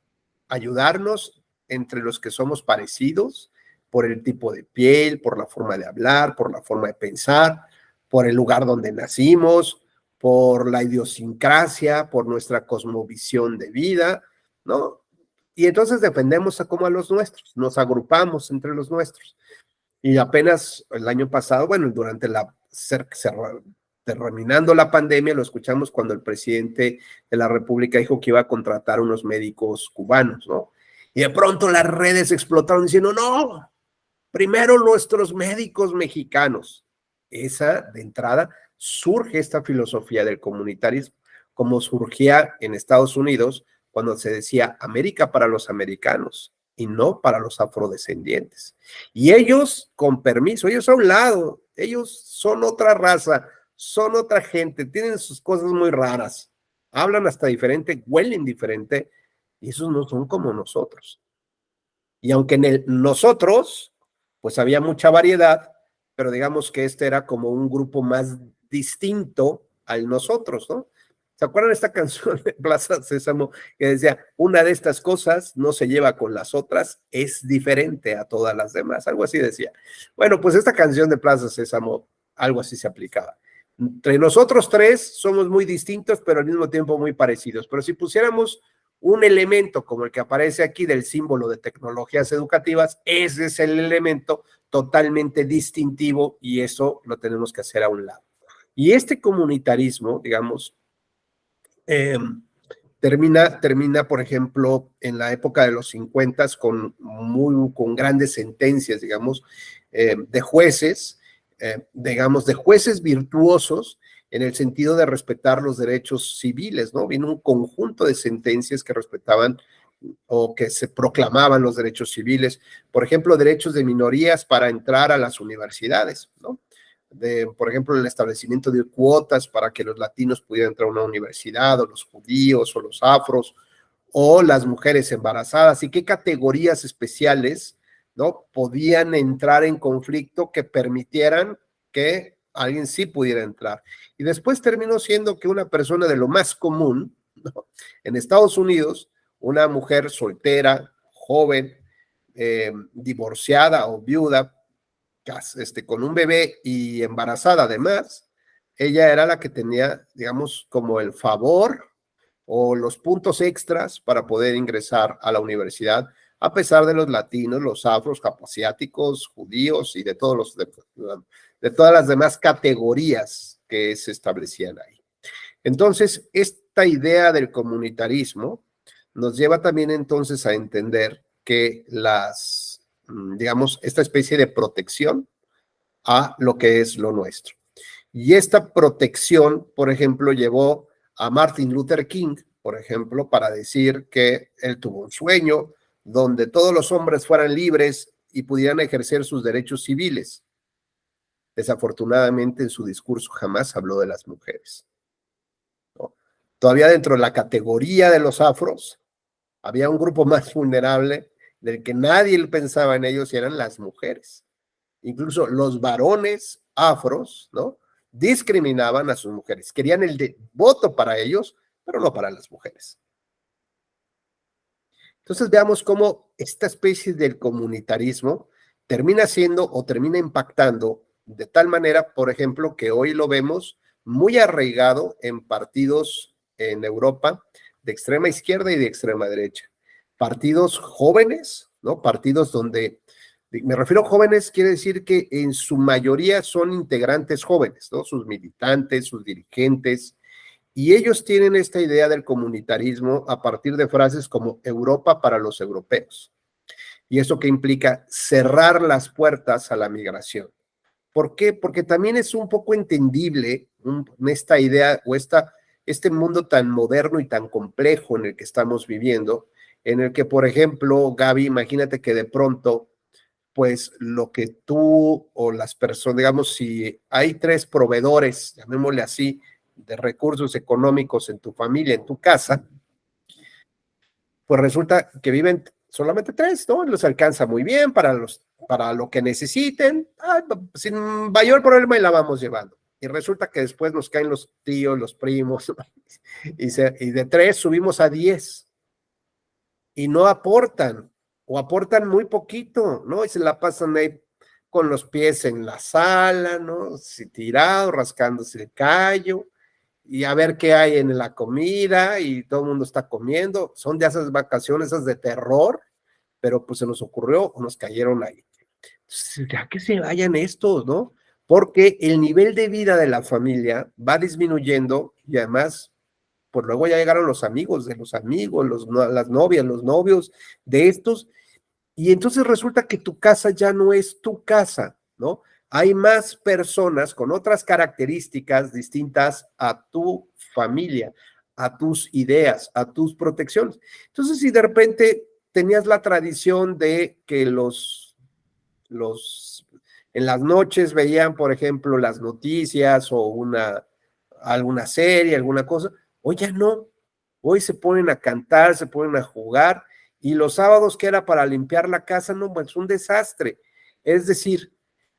S1: ayudarnos entre los que somos parecidos, por el tipo de piel, por la forma de hablar, por la forma de pensar, por el lugar donde nacimos, por la idiosincrasia, por nuestra cosmovisión de vida, ¿no? Y entonces defendemos como a los nuestros, nos agrupamos entre los nuestros. Y apenas el año pasado, bueno, durante terminando la pandemia, lo escuchamos cuando el presidente de la República dijo que iba a contratar unos médicos cubanos, ¿no? Y de pronto las redes explotaron diciendo, no, primero nuestros médicos mexicanos. Esa, de entrada, surge esta filosofía del comunitarismo, como surgía en Estados Unidos cuando se decía América para los americanos y no para los afrodescendientes. Y ellos, con permiso, ellos a un lado, ellos son otra raza, son otra gente, tienen sus cosas muy raras, hablan hasta diferente, huelen diferente, y esos no son como nosotros. Y aunque en nosotros, pues había mucha variedad, pero digamos que este era como un grupo más distinto al nosotros, ¿no? ¿Se acuerdan de esta canción de Plaza Sésamo que decía, una de estas cosas no se lleva con las otras, es diferente a todas las demás? Algo así decía. Bueno, pues esta canción de Plaza Sésamo, algo así se aplicaba. Entre nosotros tres somos muy distintos, pero al mismo tiempo muy parecidos. Pero si pusiéramos un elemento como el que aparece aquí del símbolo de tecnologías educativas, ese es el elemento totalmente distintivo y eso lo tenemos que hacer a un lado. Y este comunitarismo, digamos, termina, por ejemplo, en la época de los 50 con grandes sentencias, digamos, de jueces, digamos, de jueces virtuosos en el sentido de respetar los derechos civiles, ¿no? Vino un conjunto de sentencias que respetaban o que se proclamaban los derechos civiles, por ejemplo, derechos de minorías para entrar a las universidades, ¿no? Por ejemplo, el establecimiento de cuotas para que los latinos pudieran entrar a una universidad, o los judíos, o los afros, o las mujeres embarazadas, y qué categorías especiales, ¿no? Podían entrar en conflicto que permitieran que alguien sí pudiera entrar. Y después terminó siendo que una persona de lo más común, ¿no? En Estados Unidos, una mujer soltera, joven, divorciada o viuda, con un bebé y embarazada además, ella era la que tenía, digamos, como el favor o los puntos extras para poder ingresar a la universidad, a pesar de los latinos, los afros, asiáticos, judíos y de todas las demás categorías que se establecían ahí. Entonces, esta idea del comunitarismo nos lleva también entonces a entender que digamos, esta especie de protección a lo que es lo nuestro. Y esta protección, por ejemplo, llevó a Martin Luther King, por ejemplo, para decir que él tuvo un sueño donde todos los hombres fueran libres y pudieran ejercer sus derechos civiles. Desafortunadamente, en su discurso jamás habló de las mujeres, ¿no? Todavía dentro de la categoría de los afros, había un grupo más vulnerable del que nadie pensaba en ellos y eran las mujeres. Incluso los varones afros, ¿no?, discriminaban a sus mujeres. Querían el voto para ellos, pero no para las mujeres. Entonces veamos cómo esta especie del comunitarismo termina siendo o termina impactando de tal manera, por ejemplo, que hoy lo vemos muy arraigado en partidos en Europa de extrema izquierda y de extrema derecha. Partidos jóvenes, ¿no? Partidos donde, me refiero a jóvenes, quiere decir que en su mayoría son integrantes jóvenes, ¿no? Sus militantes, sus dirigentes, y ellos tienen esta idea del comunitarismo a partir de frases como Europa para los europeos. ¿Y eso qué implica? Cerrar las puertas a la migración. ¿Por qué? Porque también es un poco entendible esta idea o este mundo tan moderno y tan complejo en el que estamos viviendo, en el que, por ejemplo, Gaby, imagínate que de pronto, pues lo que tú o las personas, digamos, si hay 3 proveedores, llamémosle así, de recursos económicos en tu familia, en tu casa, pues resulta que viven solamente 3, ¿no? Los alcanza muy bien para lo que necesiten, sin mayor problema y la vamos llevando. Y resulta que después nos caen los tíos, los primos, y de 3 subimos a 10 y no aportan, o aportan muy poquito, ¿no? Y se la pasan ahí con los pies en la sala, ¿no? Tirado, rascándose el callo, y a ver qué hay en la comida, y todo el mundo está comiendo. Son de esas vacaciones, esas de terror, pero pues se nos ocurrió o nos cayeron ahí. Ya que se vayan estos, ¿no? Porque el nivel de vida de la familia va disminuyendo y además, pues luego ya llegaron los amigos de los amigos, las novias, los novios de estos, y entonces resulta que tu casa ya no es tu casa, ¿no? Hay más personas con otras características distintas a tu familia, a tus ideas, a tus protecciones. Entonces, si de repente tenías la tradición de que en las noches veían, por ejemplo, las noticias o alguna serie, alguna cosa, hoy ya no. Hoy se ponen a cantar, se ponen a jugar, y los sábados que era para limpiar la casa, no, pues un desastre. Es decir,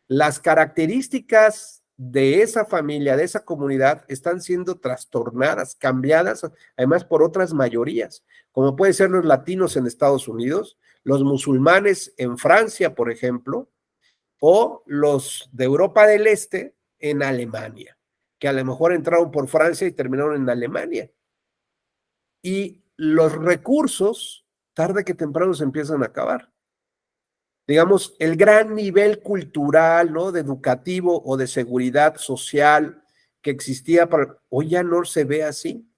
S1: las características de esa familia, de esa comunidad, están siendo trastornadas, cambiadas, además por otras mayorías, como pueden ser los latinos en Estados Unidos, los musulmanes en Francia, por ejemplo, o los de Europa del Este en Alemania, que a lo mejor entraron por Francia y terminaron en Alemania. Y los recursos, tarde que temprano, se empiezan a acabar. Digamos, el gran nivel cultural, ¿no?, de educativo o de seguridad social que existía, hoy ya no se ve así.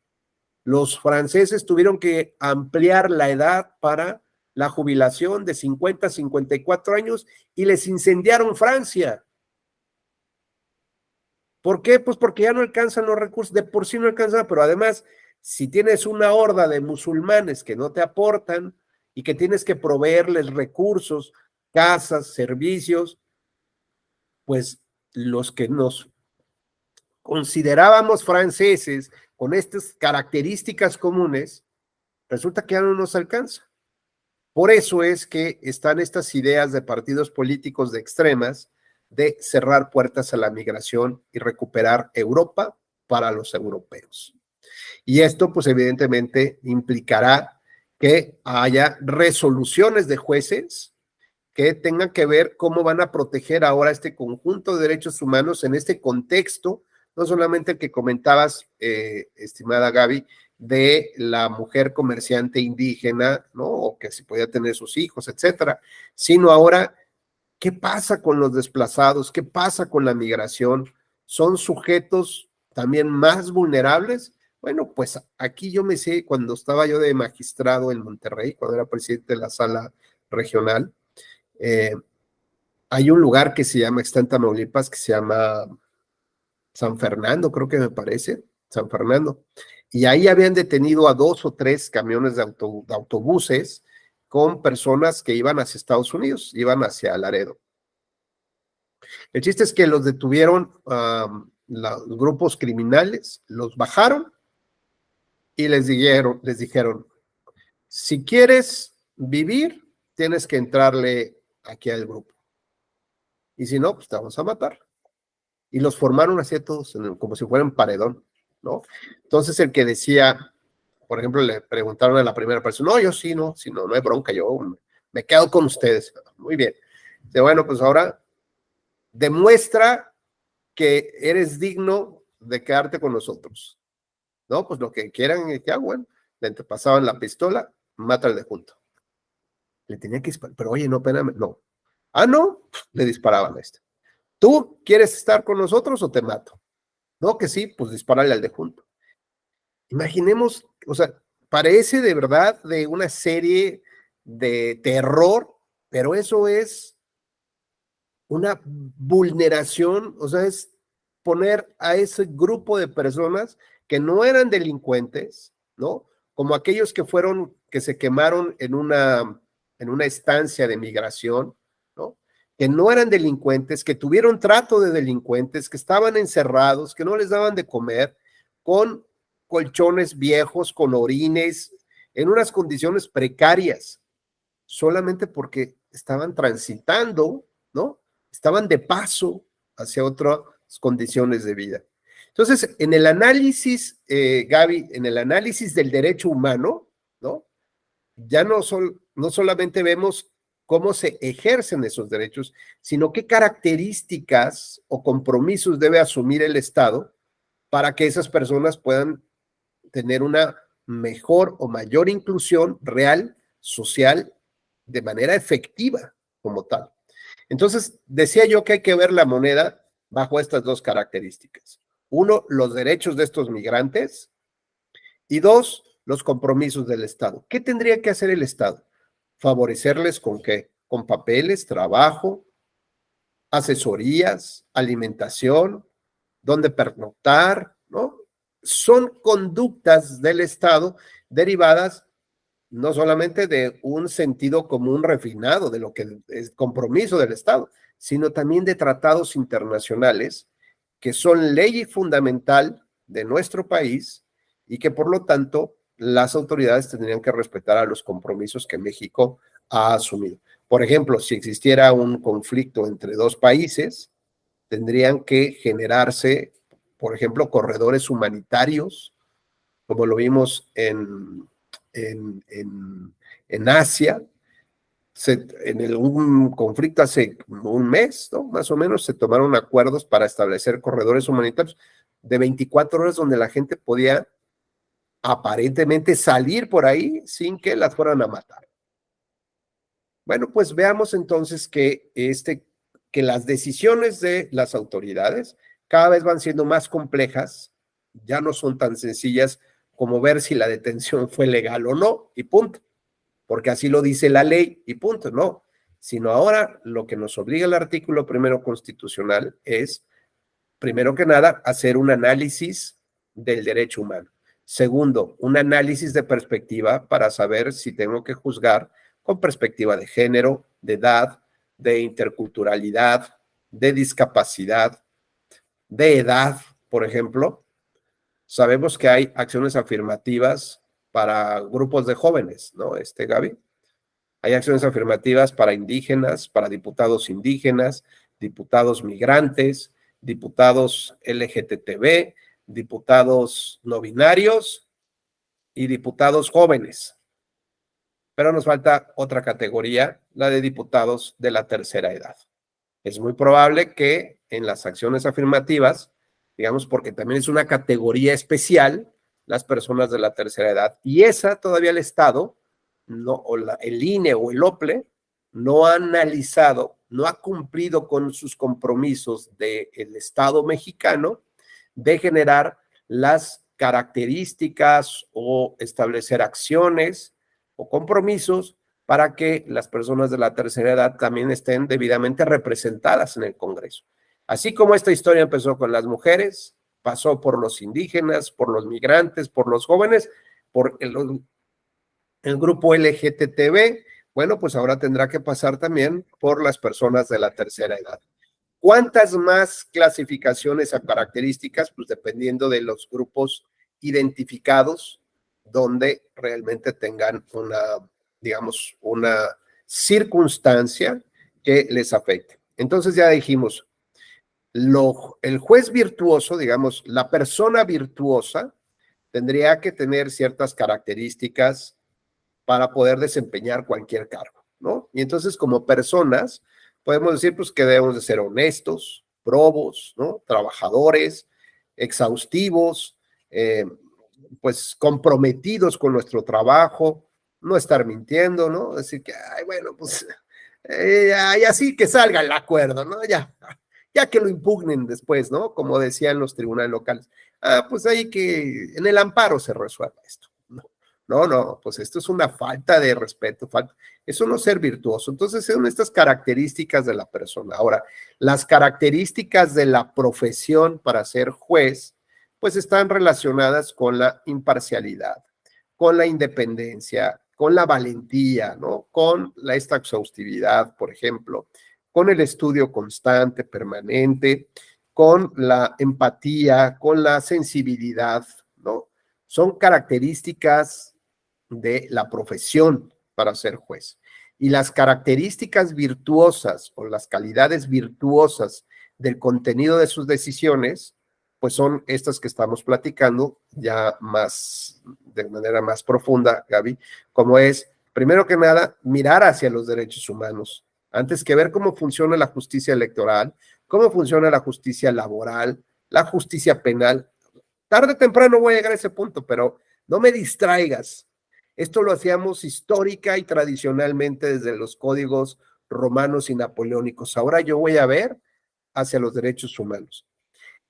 S1: Los franceses tuvieron que ampliar la edad para la jubilación de 50 a 54 años y les incendiaron Francia. ¿Por qué? Pues porque ya no alcanzan los recursos, de por sí no alcanzan, pero además, si tienes una horda de musulmanes que no te aportan y que tienes que proveerles recursos, casas, servicios, pues los que nos considerábamos franceses con estas características comunes, resulta que ya no nos alcanza. Por eso es que están estas ideas de partidos políticos de extremas de cerrar puertas a la migración y recuperar Europa para los europeos. Y esto, pues evidentemente, implicará que haya resoluciones de jueces que tengan que ver cómo van a proteger ahora este conjunto de derechos humanos en este contexto no solamente el que comentabas, estimada Gaby, de la mujer comerciante indígena, ¿no? O que si podía tener sus hijos, etcétera, sino ahora, ¿qué pasa con los desplazados? ¿Qué pasa con la migración? ¿Son sujetos también más vulnerables? Bueno, pues aquí yo me sé, cuando estaba yo de magistrado en Monterrey, cuando era presidente de la sala regional, hay un lugar que se llama, está en Tamaulipas, que se llama San Fernando, creo que me parece, San Fernando. Y ahí habían detenido a 2 o 3 camiones de autobuses con personas que iban hacia Estados Unidos, iban hacia Laredo. El chiste es que los detuvieron los grupos criminales, los bajaron y les dijeron, si quieres vivir, tienes que entrarle aquí al grupo. Y si no, pues te vamos a matar. Y los formaron así todos, como si fueran paredón, ¿no? Entonces el que decía, por ejemplo, le preguntaron a la primera persona, no, yo sí, no hay bronca, yo me quedo con ustedes. Muy bien. Dice, bueno, pues ahora demuestra que eres digno de quedarte con nosotros. No, pues lo que quieran, ya, bueno, le pasaban la pistola, mata al de junto. Le tenía que disparar, pero oye, no, espérame, no. Ah, no, le disparaban a este. ¿Tú quieres estar con nosotros o te mato? No, que sí, pues dispárale al de junto. Imaginemos, o sea, parece de verdad de una serie de terror, pero eso es una vulneración, o sea, es poner a ese grupo de personas que no eran delincuentes, ¿no? Como aquellos que se quemaron en una estancia de migración, ¿no? Que no eran delincuentes, que tuvieron trato de delincuentes, que estaban encerrados, que no les daban de comer, con colchones viejos, con orines, en unas condiciones precarias, solamente porque estaban transitando, ¿no? Estaban de paso hacia otras condiciones de vida. Entonces, en el análisis, Gaby, en el análisis del derecho humano, ¿no? Ya no solamente vemos cómo se ejercen esos derechos, sino qué características o compromisos debe asumir el Estado para que esas personas puedan tener una mejor o mayor inclusión real, social, de manera efectiva como tal. Entonces, decía yo que hay que ver la moneda bajo estas dos características. Uno, los derechos de estos migrantes y dos, los compromisos del Estado. ¿Qué tendría que hacer el Estado? Favorecerles con qué? Con papeles, trabajo, asesorías, alimentación, dónde pernoctar, ¿no? Son conductas del Estado derivadas no solamente de un sentido común refinado de lo que es compromiso del Estado, sino también de tratados internacionales que son ley fundamental de nuestro país y que por lo tanto las autoridades tendrían que respetar a los compromisos que México ha asumido. Por ejemplo, si existiera un conflicto entre dos países, tendrían que generarse, por ejemplo, corredores humanitarios, como lo vimos en Asia. Un conflicto hace un mes, ¿no? Más o menos, se tomaron acuerdos para establecer corredores humanitarios de 24 horas donde la gente podía aparentemente salir por ahí sin que las fueran a matar. Bueno, pues veamos entonces que las decisiones de las autoridades cada vez van siendo más complejas, ya no son tan sencillas como ver si la detención fue legal o no, y punto, porque así lo dice la ley, y punto, no, sino ahora lo que nos obliga el artículo primero constitucional es, primero que nada, hacer un análisis del derecho humano. Segundo, un análisis de perspectiva para saber si tengo que juzgar con perspectiva de género, de edad, de interculturalidad, de discapacidad, de edad, por ejemplo. Sabemos que hay acciones afirmativas para grupos de jóvenes, ¿no, Gaby? Hay acciones afirmativas para indígenas, para diputados indígenas, diputados migrantes, diputados LGTB, diputados no binarios y diputados jóvenes. Pero nos falta otra categoría, la de diputados de la tercera edad. Es muy probable que en las acciones afirmativas digamos, porque también es una categoría especial, las personas de la tercera edad. Y esa todavía el Estado, no, o el INE o el OPLE, no ha analizado, no ha cumplido con sus compromisos del Estado mexicano de generar las características o establecer acciones o compromisos para que las personas de la tercera edad también estén debidamente representadas en el Congreso. Así como esta historia empezó con las mujeres, pasó por los indígenas, por los migrantes, por los jóvenes, por el grupo LGTB, bueno, pues ahora tendrá que pasar también por las personas de la tercera edad. ¿Cuántas más clasificaciones a características? Pues dependiendo de los grupos identificados, donde realmente tengan una, digamos, una circunstancia que les afecte. Entonces ya dijimos, el juez virtuoso, digamos, la persona virtuosa, tendría que tener ciertas características para poder desempeñar cualquier cargo, ¿no? Y entonces como personas podemos decir pues que debemos de ser honestos, probos, ¿no? Trabajadores, exhaustivos, pues comprometidos con nuestro trabajo, no estar mintiendo, ¿no? Decir que, ay, bueno, pues y así que salga el acuerdo, ¿no? Ya que lo impugnen después, ¿no? Como decían los tribunales locales. Pues ahí que en el amparo se resuelva esto. No, pues esto es una falta de respeto, eso no es ser virtuoso. Entonces son estas características de la persona. Ahora, las características de la profesión para ser juez, pues están relacionadas con la imparcialidad, con la independencia, con la valentía, ¿no? Con esta exhaustividad, por ejemplo, con el estudio constante, permanente, con la empatía, con la sensibilidad, ¿no? Son características de la profesión para ser juez. Y las características virtuosas o las calidades virtuosas del contenido de sus decisiones, pues son estas que estamos platicando ya más, de manera más profunda, Gaby, como es, primero que nada, mirar hacia los derechos humanos, antes que ver cómo funciona la justicia electoral, cómo funciona la justicia laboral, la justicia penal. Tarde o temprano voy a llegar a ese punto, pero no me distraigas. Esto lo hacíamos histórica y tradicionalmente desde los códigos romanos y napoleónicos. Ahora yo voy a ver hacia los derechos humanos.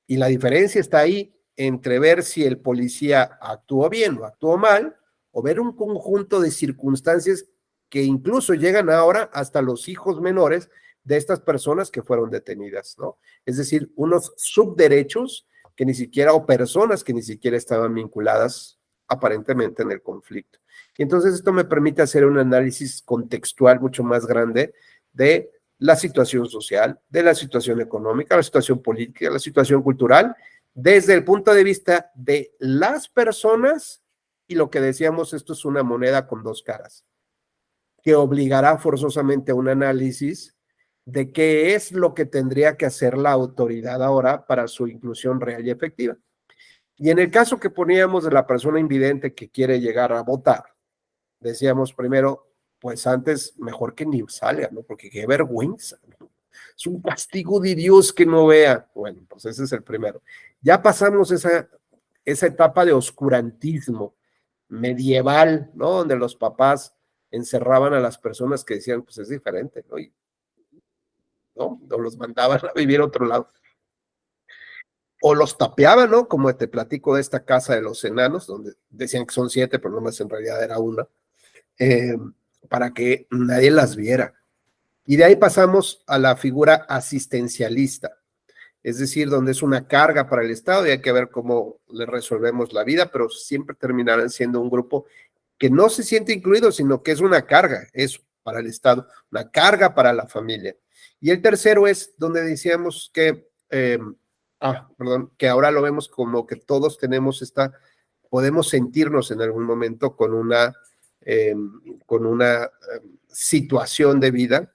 S1: Y la diferencia está ahí entre ver si el policía actuó bien o actuó mal, o ver un conjunto de circunstancias que incluso llegan ahora hasta los hijos menores de estas personas que fueron detenidas, ¿no? Es decir, unos subderechos que ni siquiera, o personas que ni siquiera estaban vinculadas aparentemente en el conflicto. Y entonces esto me permite hacer un análisis contextual mucho más grande de la situación social, de la situación económica, la situación política, la situación cultural, desde el punto de vista de las personas, y lo que decíamos, esto es una moneda con dos caras, que obligará forzosamente a un análisis de qué es lo que tendría que hacer la autoridad ahora para su inclusión real y efectiva. Y en el caso que poníamos de la persona invidente que quiere llegar a votar, decíamos primero, pues antes mejor que ni salga, ¿no? Porque qué vergüenza, ¿no? Es un castigo de Dios que no vea. Bueno, pues ese es el primero. Ya pasamos esa etapa de oscurantismo medieval, ¿no? Donde los papás encerraban a las personas que decían, pues es diferente, ¿no? Y, ¿no? O los mandaban a vivir a otro lado. O los tapeaban, ¿no? Como te platico de esta casa de los enanos, donde decían que son 7, pero nomás en realidad era una, para que nadie las viera. Y de ahí pasamos a la figura asistencialista, es decir, donde es una carga para el Estado y hay que ver cómo le resolvemos la vida, pero siempre terminarán siendo un grupo que no se siente incluido, sino que es una carga, eso, para el Estado, una carga para la familia. Y el tercero es donde decíamos que, que ahora lo vemos como que todos tenemos podemos sentirnos en algún momento con una situación de vida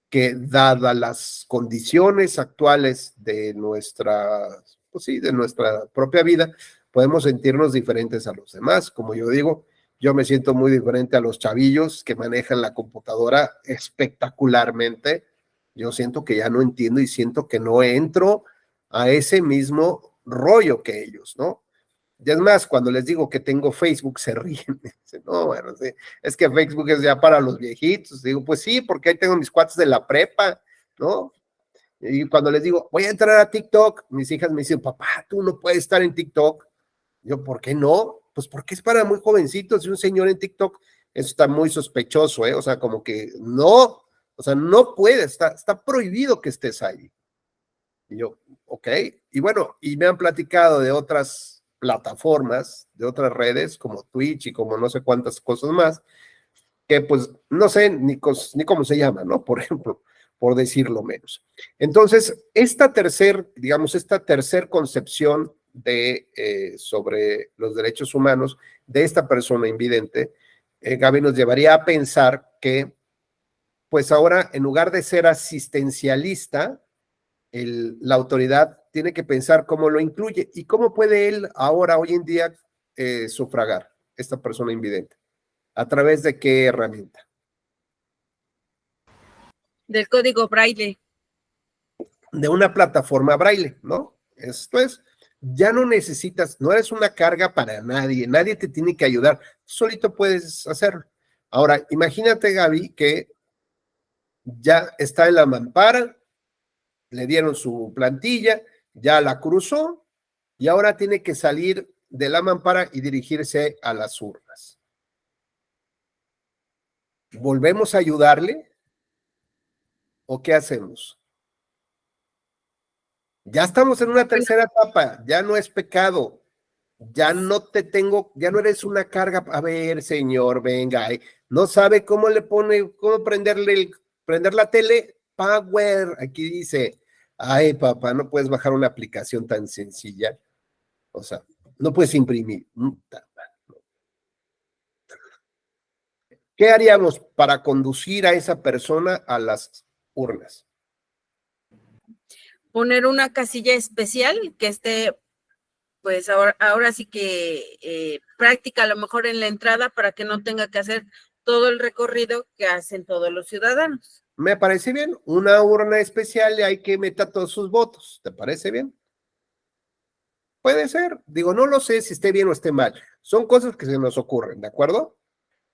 S1: que, dadas las condiciones actuales de pues sí, de nuestra propia vida, podemos sentirnos diferentes a los demás. Como yo digo, yo me siento muy diferente a los chavillos que manejan la computadora espectacularmente. Yo siento que ya no entiendo y siento que no entro a ese mismo rollo que ellos, ¿no? Y es más, cuando les digo que tengo Facebook, se ríen. Dicen, no, bueno, sí, es que Facebook es ya para los viejitos. Digo, pues sí, porque ahí tengo mis cuates de la prepa, ¿no? Y cuando les digo, voy a entrar a TikTok, mis hijas me dicen, papá, tú no puedes estar en TikTok. Yo, ¿por qué no? Pues porque es para muy jovencitos y un señor en TikTok, eso está muy sospechoso, ¿eh? O sea, como que no, o sea, no puede, está prohibido que estés ahí. Y yo, ok. Y bueno, y me han platicado de otras plataformas, de otras redes, como Twitch y como no sé cuántas cosas más, que pues no sé ni cómo se llama, ¿no? Por ejemplo, por decirlo menos. Entonces, digamos, esta tercer concepción sobre los derechos humanos de esta persona invidente, Gaby, nos llevaría a pensar que, pues ahora, en lugar de ser asistencialista, la autoridad tiene que pensar cómo lo incluye y cómo puede él ahora, hoy en día, sufragar esta persona invidente. ¿A través de qué herramienta?
S2: Del código braille.
S1: De una plataforma braille, ¿no? Esto es, ya no necesitas, no eres una carga para nadie, nadie te tiene que ayudar, solito puedes hacerlo. Ahora, imagínate, Gaby, que ya está en la mampara, le dieron su plantilla, ya la cruzó y ahora tiene que salir de la mampara y dirigirse a las urnas. ¿Volvemos a ayudarle o qué hacemos? Ya estamos en una tercera etapa, ya no es pecado, ya no eres una carga. A ver, señor, venga, no sabe cómo cómo prender la tele, Power, aquí dice, ay, papá, no puedes bajar una aplicación tan sencilla, o sea, no puedes imprimir. ¿Qué haríamos para conducir a esa persona a las urnas?
S2: Poner una casilla especial que esté, pues ahora sí que práctica a lo mejor en la entrada para que no tenga que hacer todo el recorrido que hacen todos los ciudadanos.
S1: Me parece bien, una urna especial y hay que meter todos sus votos. ¿Te parece bien? Puede ser. Digo, no lo sé si esté bien o esté mal. Son cosas que se nos ocurren, ¿de acuerdo?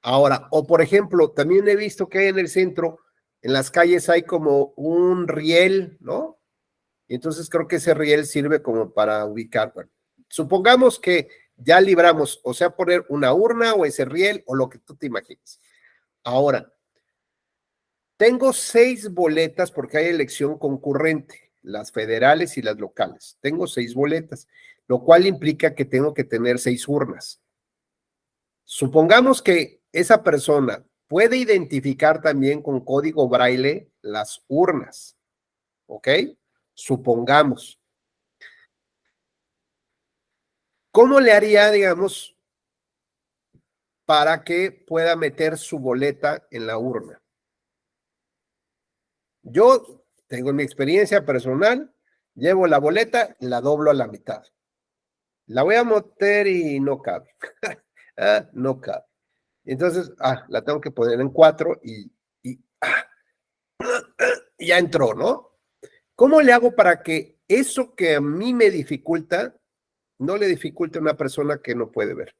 S1: Ahora, o por ejemplo, también he visto que hay en el centro, en las calles hay como un riel, ¿no? Y entonces creo que ese riel sirve como para ubicar. Bueno, supongamos que ya libramos, o sea, poner una urna o ese riel o lo que tú te imagines. Ahora, tengo 6 boletas porque hay elección concurrente, las federales y las locales. Tengo 6 boletas, lo cual implica que tengo que tener 6 urnas. Supongamos que esa persona puede identificar también con código braille las urnas, ¿ok? Supongamos. ¿Cómo le haría, digamos, para que pueda meter su boleta en la urna? Yo tengo mi experiencia personal, llevo la boleta, la doblo a la mitad. La voy a meter y no cabe. No cabe. Entonces, la tengo que poner en 4 y ya entró, ¿no? ¿Cómo le hago para que eso que a mí me dificulta, no le dificulte a una persona que no puede ver?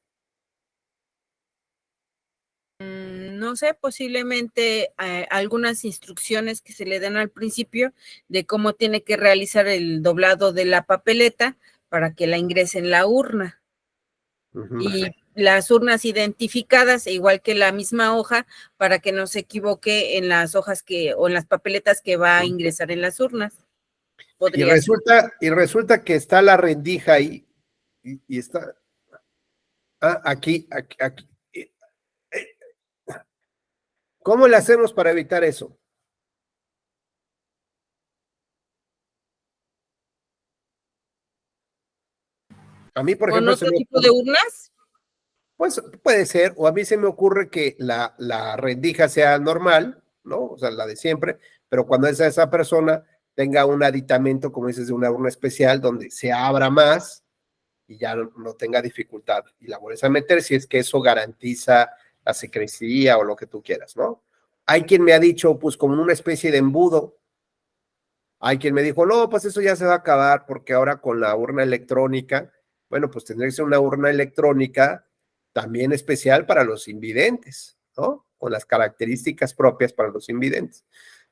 S2: No sé, posiblemente algunas instrucciones que se le den al principio de cómo tiene que realizar el doblado de la papeleta para que la ingrese en la urna. Y las urnas identificadas, igual que la misma hoja, para que no se equivoque en las hojas o en las papeletas que va a ingresar en las urnas.
S1: Y resulta que está la rendija ahí y está aquí. ¿Cómo le hacemos para evitar eso? A mí, por ejemplo,
S2: ¿Con otro tipo de urnas?
S1: Pues puede ser, o a mí se me ocurre que la rendija sea normal, ¿no? O sea, la de siempre, pero cuando esa persona tenga un aditamento, como dices, de una urna especial, donde se abra más y ya no tenga dificultad. Y la vuelves a meter si es que eso garantiza la secrecía o lo que tú quieras, ¿no? Hay quien me ha dicho, pues como una especie de embudo, Hay quien me dijo, no, pues eso ya se va a acabar porque ahora con la urna electrónica, bueno, pues tendría que ser una urna electrónica también especial para los invidentes, ¿no? Con las características propias para los invidentes.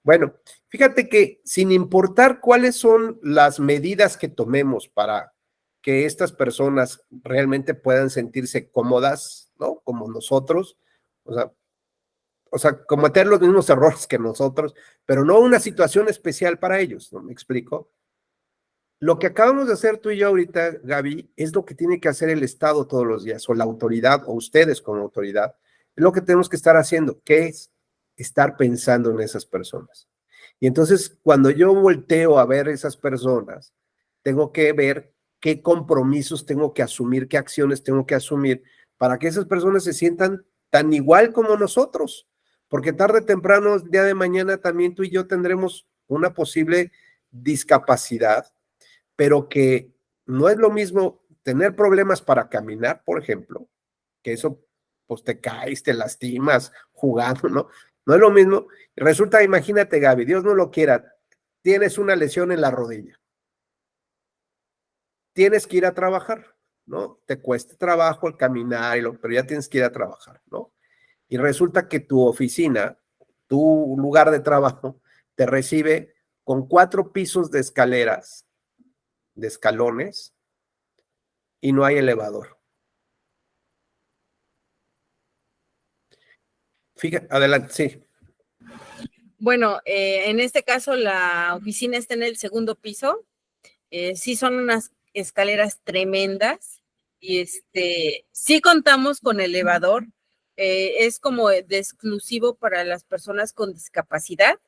S1: Bueno, fíjate que sin importar cuáles son las medidas que tomemos para que estas personas realmente puedan sentirse cómodas, ¿no? Como nosotros, o sea, cometer los mismos errores que nosotros, pero no una situación especial para ellos, ¿no? ¿Me explico? Lo que acabamos de hacer tú y yo ahorita, Gaby, es lo que tiene que hacer el Estado todos los días, o la autoridad, o ustedes como autoridad, es lo que tenemos que estar haciendo, que es estar pensando en esas personas. Y entonces, cuando yo volteo a ver esas personas, tengo que ver qué compromisos tengo que asumir, qué acciones tengo que asumir para que esas personas se sientan tan igual como nosotros, porque tarde o temprano, día de mañana, también tú y yo tendremos una posible discapacidad, pero que no es lo mismo tener problemas para caminar, por ejemplo, que eso, pues te caes, te lastimas jugando, ¿no? No es lo mismo. Resulta, imagínate, Gaby, Dios no lo quiera, tienes una lesión en la rodilla, tienes que ir a trabajar, ¿no? Te cuesta trabajo el caminar, pero ya tienes que ir a trabajar, ¿no? Y resulta que tu oficina, tu lugar de trabajo, te recibe con 4 pisos de escaleras, de escalones, y no hay elevador. Fíjate, adelante, sí.
S2: Bueno, en este caso la oficina está en el segundo piso. Sí son unas escaleras tremendas y sí contamos con elevador. Es como de exclusivo para las personas con discapacidad,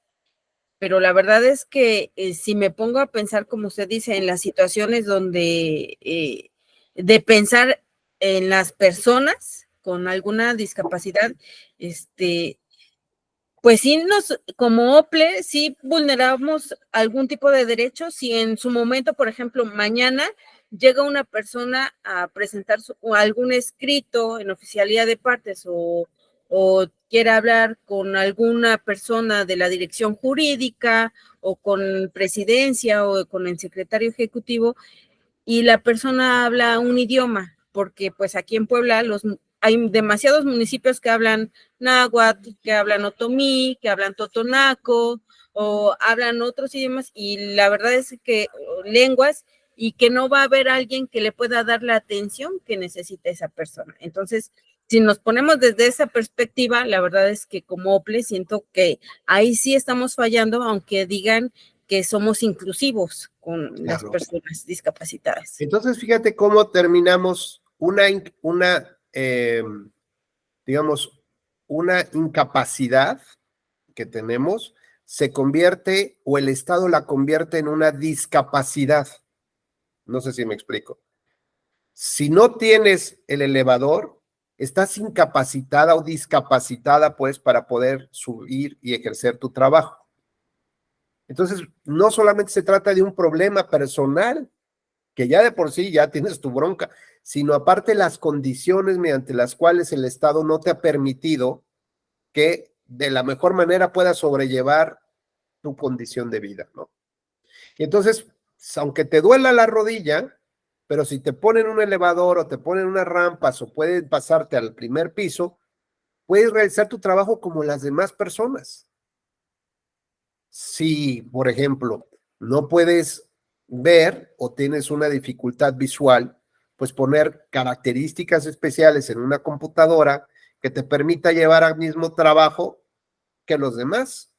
S2: pero la verdad es que si me pongo a pensar, como usted dice, en las situaciones donde de pensar en las personas con alguna discapacidad, pues sí, como OPLE, sí vulneramos algún tipo de derecho. Si en su momento, por ejemplo, mañana llega una persona a presentar algún escrito en oficialía de partes o quiere hablar con alguna persona de la dirección jurídica o con presidencia o con el secretario ejecutivo y la persona habla un idioma, porque pues aquí en Puebla hay demasiados municipios que hablan náhuatl, que hablan otomí, que hablan totonaco o hablan otros idiomas y la verdad es que lenguas y que no va a haber alguien que le pueda dar la atención que necesita esa persona. Entonces, si nos ponemos desde esa perspectiva, la verdad es que como OPLE siento que ahí sí estamos fallando, aunque digan que somos inclusivos con las personas discapacitadas.
S1: Entonces, fíjate cómo terminamos digamos, una incapacidad que tenemos, se convierte o el Estado la convierte en una discapacidad. No sé si me explico. Si no tienes el elevador, estás incapacitada o discapacitada, pues, para poder subir y ejercer tu trabajo. Entonces, no solamente se trata de un problema personal, que ya de por sí ya tienes tu bronca, sino aparte las condiciones mediante las cuales el Estado no te ha permitido que de la mejor manera puedas sobrellevar tu condición de vida, ¿no? Y entonces, aunque te duela la rodilla, pero si te ponen un elevador o te ponen unas rampas o puedes pasarte al primer piso, puedes realizar tu trabajo como las demás personas. Si, por ejemplo, no puedes ver o tienes una dificultad visual, pues poner características especiales en una computadora que te permita llevar al mismo trabajo que los demás.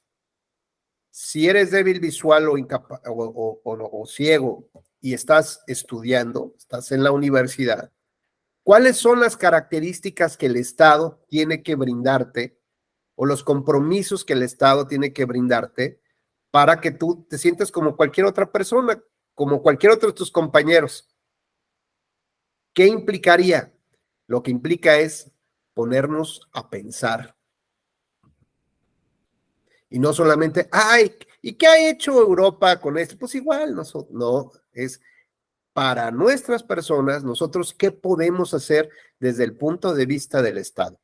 S1: Si eres débil visual o ciego y estás estudiando, estás en la universidad, ¿cuáles son las características que el Estado tiene que brindarte o los compromisos que el Estado tiene que brindarte para que tú te sientas como cualquier otra persona, como cualquier otro de tus compañeros? ¿Qué implicaría? Lo que implica es ponernos a pensar. Y no solamente, ay, ¿y qué ha hecho Europa con esto? Pues igual, no, es para nuestras personas, nosotros, ¿qué podemos hacer desde el punto de vista del Estado?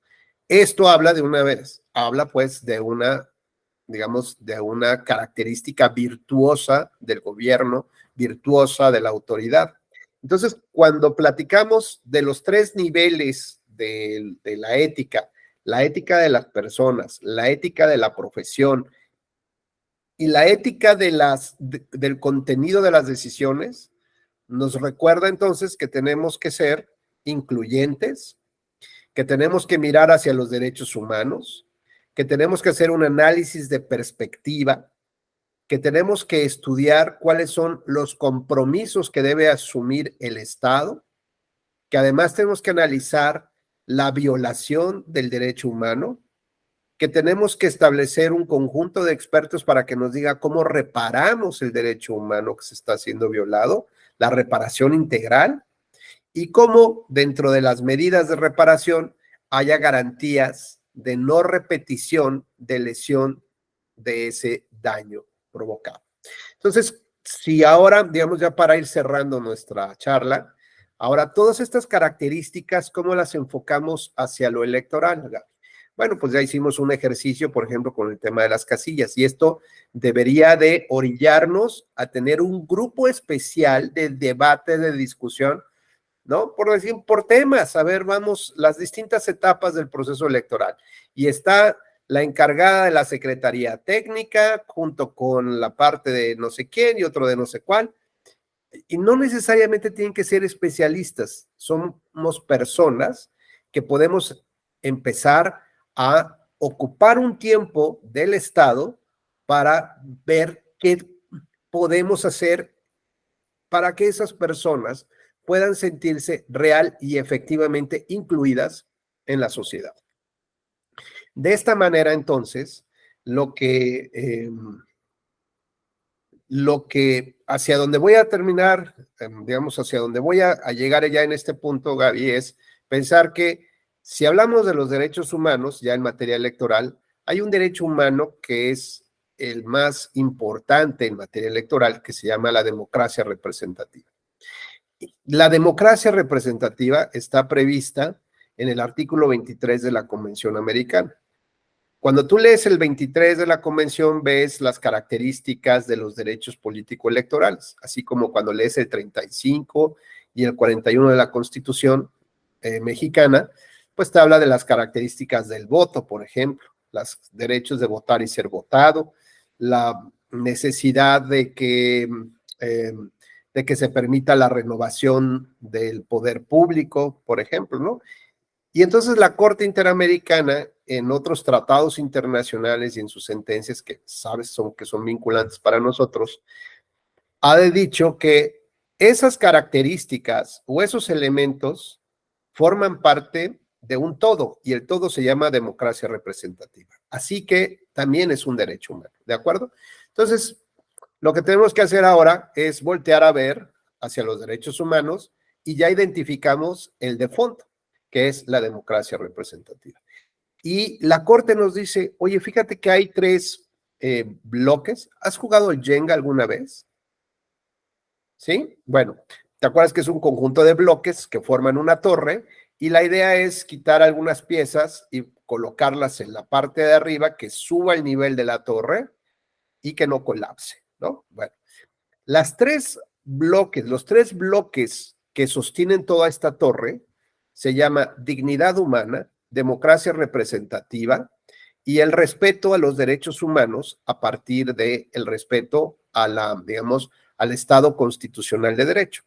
S1: Esto habla de una vez, habla pues de una digamos, de una característica virtuosa del gobierno, virtuosa de la autoridad. Entonces, cuando platicamos de los tres niveles de la ética de las personas, la ética de la profesión y la ética del contenido de las decisiones, nos recuerda entonces que tenemos que ser incluyentes, que tenemos que mirar hacia los derechos humanos, que tenemos que hacer un análisis de perspectiva, que tenemos que estudiar cuáles son los compromisos que debe asumir el Estado, que además tenemos que analizar la violación del derecho humano, que tenemos que establecer un conjunto de expertos para que nos diga cómo reparamos el derecho humano que se está siendo violado, la reparación integral, y cómo dentro de las medidas de reparación haya garantías de no repetición de lesión de ese daño provocado. Entonces, si ahora, digamos, ya para ir cerrando nuestra charla, ahora todas estas características, ¿cómo las enfocamos hacia lo electoral? Bueno, pues ya hicimos un ejercicio, por ejemplo, con el tema de las casillas, y esto debería de orillarnos a tener un grupo especial de debate, de discusión, ¿no? Por decir, por temas, a ver, vamos, las distintas etapas del proceso electoral. Y está la encargada de la Secretaría Técnica, junto con la parte de no sé quién y otro de no sé cuál. Y no necesariamente tienen que ser especialistas, somos personas que podemos empezar a ocupar un tiempo del Estado para ver qué podemos hacer para que esas personas puedan sentirse real y efectivamente incluidas en la sociedad. De esta manera, entonces, lo que hacia donde voy a terminar, digamos, hacia donde voy a llegar ya en este punto, Gaby, es pensar que si hablamos de los derechos humanos, ya en materia electoral, hay un derecho humano que es el más importante en materia electoral, que se llama la democracia representativa. La democracia representativa está prevista en el artículo 23 de la Convención Americana. Cuando tú lees el 23 de la Convención, ves las características de los derechos político-electorales, así como cuando lees el 35 y el 41 de la Constitución mexicana, pues te habla de las características del voto, por ejemplo, los derechos de votar y ser votado, la necesidad de que se permita la renovación del poder público, por ejemplo, ¿no? Y entonces la Corte Interamericana, en otros tratados internacionales y en sus sentencias, que sabes que son vinculantes para nosotros, ha dicho que esas características o esos elementos forman parte de un todo, y el todo se llama democracia representativa. Así que también es un derecho humano, ¿de acuerdo? Entonces, lo que tenemos que hacer ahora es voltear a ver hacia los derechos humanos y ya identificamos el de fondo, que es la democracia representativa. Y la Corte nos dice, oye, fíjate que hay tres bloques. ¿Has jugado el Jenga alguna vez? ¿Sí? Bueno, ¿te acuerdas que es un conjunto de bloques que forman una torre? Y la idea es quitar algunas piezas y colocarlas en la parte de arriba que suba el nivel de la torre y que no colapse, ¿no? Bueno, los tres bloques que sostienen toda esta torre se llama dignidad humana, democracia representativa y el respeto a los derechos humanos a partir del respeto a al Estado constitucional de derecho.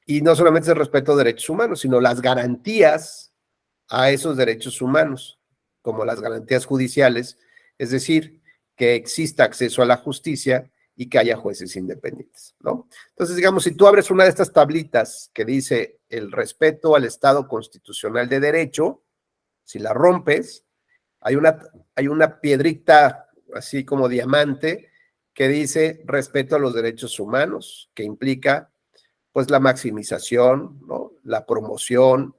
S1: Y no solamente el respeto a derechos humanos, sino las garantías a esos derechos humanos, como las garantías judiciales, es decir, que exista acceso a la justicia y que haya jueces independientes, ¿no? Entonces, digamos, si tú abres una de estas tablitas que dice el respeto al Estado constitucional de derecho, si la rompes, hay una piedrita así como diamante que dice respeto a los derechos humanos, que implica pues la maximización, ¿no? La promoción,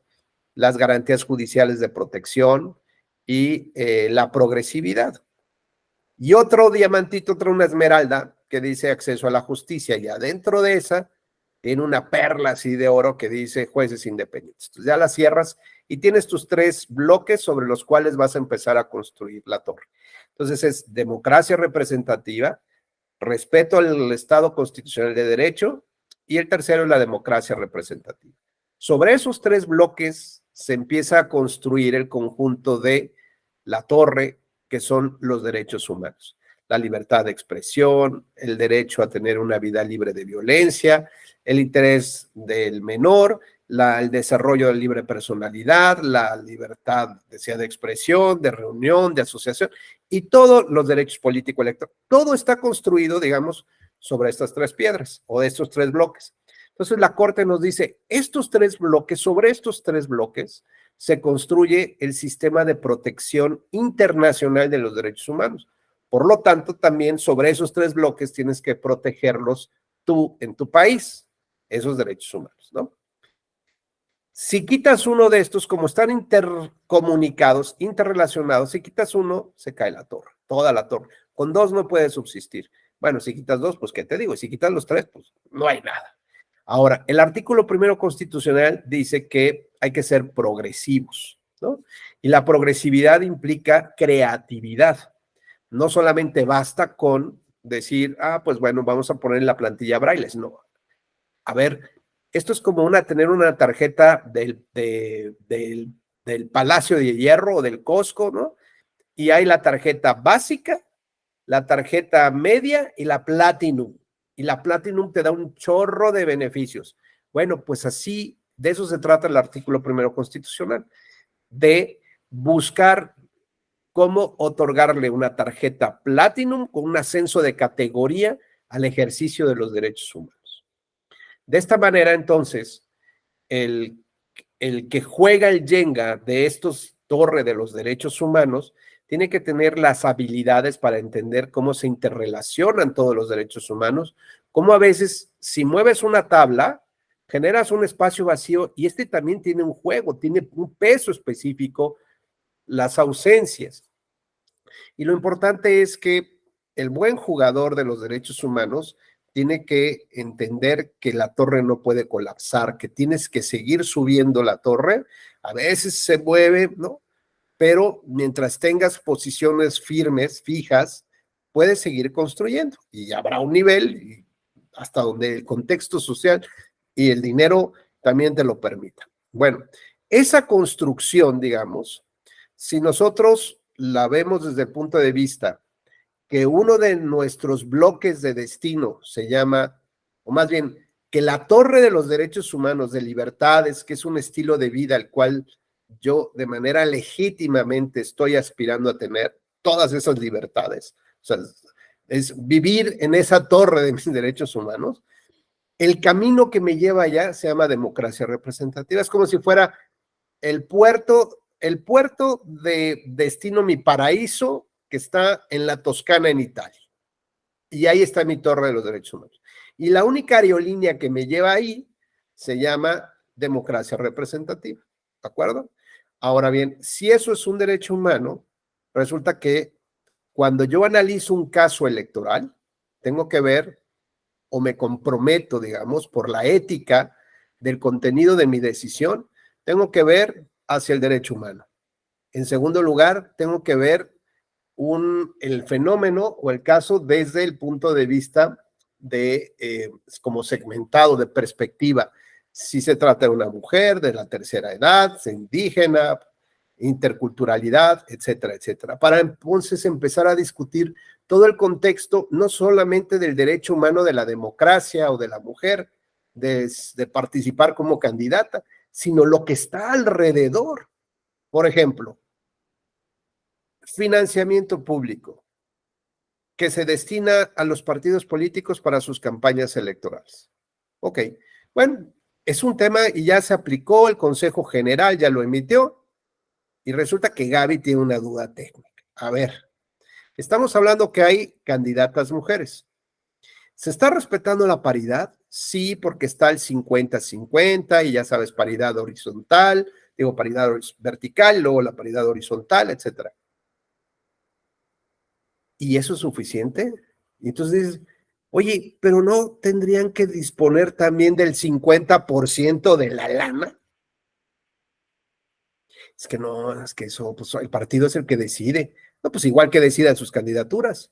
S1: las garantías judiciales de protección y la progresividad. Y otro diamantito, una esmeralda que dice acceso a la justicia, y adentro de esa tiene una perla así de oro que dice jueces independientes. Entonces ya la cierras y tienes tus 3 bloques sobre los cuales vas a empezar a construir la torre. Entonces es democracia representativa, respeto al Estado constitucional de derecho, y el tercero es la democracia representativa. Sobre esos 3 bloques se empieza a construir el conjunto de la torre, que son los derechos humanos. La libertad de expresión, el derecho a tener una vida libre de violencia, el interés del menor, el desarrollo de libre personalidad, la libertad, decía, de expresión, de reunión, de asociación, y todos los derechos político-electorales. Todo está construido, digamos, sobre estas 3 piedras o de estos 3 bloques. Entonces la Corte nos dice, estos 3 bloques, sobre estos 3 bloques, se construye el sistema de protección internacional de los derechos humanos. Por lo tanto, también sobre esos 3 bloques tienes que protegerlos tú en tu país, esos derechos humanos, ¿no? Si quitas uno de estos, como están intercomunicados, interrelacionados, si quitas uno, se cae la torre, toda la torre. Con 2 no puede subsistir. Bueno, si quitas 2, pues ¿qué te digo? Si quitas los 3, pues no hay nada. Ahora, el artículo 1 constitucional dice que hay que ser progresivos, ¿no? Y la progresividad implica creatividad. No solamente basta con decir, pues bueno, vamos a poner la plantilla braille. No. A ver, esto es como tener una tarjeta del Palacio de Hierro o del Costco, ¿no? Y hay la tarjeta básica, la tarjeta media y la Platinum. Y la Platinum te da un chorro de beneficios. Bueno, pues así, de eso se trata el artículo 1 constitucional, de buscar cómo otorgarle una tarjeta Platinum con un ascenso de categoría al ejercicio de los derechos humanos. De esta manera, entonces, el que juega el Jenga de estos torres de los derechos humanos tiene que tener las habilidades para entender cómo se interrelacionan todos los derechos humanos, cómo a veces, si mueves una tabla, generas un espacio vacío, y este también tiene un juego, tiene un peso específico, las ausencias. Y lo importante es que el buen jugador de los derechos humanos tiene que entender que la torre no puede colapsar, que tienes que seguir subiendo la torre. A veces se mueve, ¿no? Pero mientras tengas posiciones firmes, fijas, puedes seguir construyendo y habrá un nivel hasta donde el contexto social y el dinero también te lo permita. Bueno, esa construcción, digamos, si nosotros la vemos desde el punto de vista que uno de nuestros bloques de destino se llama, o más bien, que la torre de los derechos humanos, de libertades, que es un estilo de vida al cual yo de manera legítimamente estoy aspirando a tener todas esas libertades, o sea, es vivir en esa torre de mis derechos humanos. El camino que me lleva allá se llama democracia representativa. Es como si fuera el puerto de destino, mi paraíso, que está en la Toscana, en Italia. Y ahí está mi torre de los derechos humanos. Y la única aerolínea que me lleva ahí se llama democracia representativa. ¿De acuerdo? Ahora bien, si eso es un derecho humano, resulta que cuando yo analizo un caso electoral, tengo que ver, o me comprometo, digamos, por la ética del contenido de mi decisión, tengo que ver hacia el derecho humano. En segundo lugar, tengo que ver el fenómeno o el caso desde el punto de vista de, como segmentado, de perspectiva. Si se trata de una mujer de la tercera edad, indígena, interculturalidad, etcétera, etcétera. Para entonces empezar a discutir todo el contexto, no solamente del derecho humano de la democracia o de la mujer, de participar como candidata, sino lo que está alrededor. Por ejemplo, financiamiento público que se destina a los partidos políticos para sus campañas electorales. Ok, bueno, es un tema y ya se aplicó, el Consejo General ya lo emitió y resulta que Gaby tiene una duda técnica. A ver, estamos hablando que hay candidatas mujeres. ¿Se está respetando la paridad? Sí, porque está el 50-50 y ya sabes, paridad horizontal, digo paridad vertical, luego la paridad horizontal, etcétera. ¿Y eso es suficiente? Y entonces dices, Oye, pero ¿no tendrían que disponer también del 50% de la lana? Es que no, es que eso, pues el partido es el que decide. No, pues igual que decidan sus candidaturas.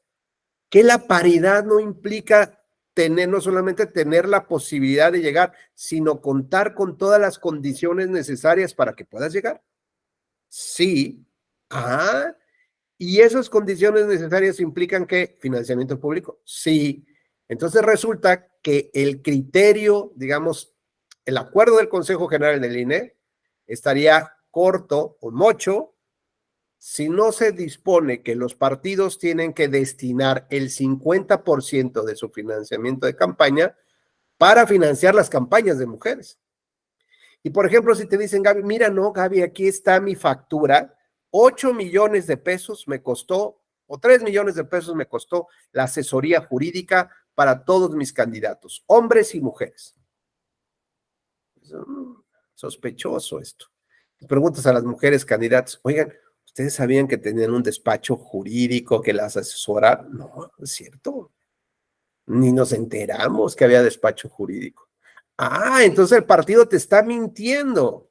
S1: Que la paridad no implica tener, no solamente tener la posibilidad de llegar, sino contar con todas las condiciones necesarias para que puedas llegar. Sí. Ah, y esas condiciones necesarias implican que financiamiento público. Sí. Entonces resulta que el criterio, digamos, el acuerdo del Consejo General del INE estaría corto o mocho si no se dispone que los partidos tienen que destinar el 50% de su financiamiento de campaña para financiar las campañas de mujeres. Y por ejemplo, si te dicen, Gaby, mira, no, Gaby, aquí está mi factura, 8 millones de pesos me costó, o 3 millones de pesos me costó la asesoría jurídica para todos mis candidatos, hombres y mujeres. Sospechoso esto. Preguntas a las mujeres candidatas, oigan, ¿ustedes sabían que tenían un despacho jurídico que las asesorara? No, es cierto. Ni nos enteramos que había despacho jurídico. Ah, entonces el partido te está mintiendo.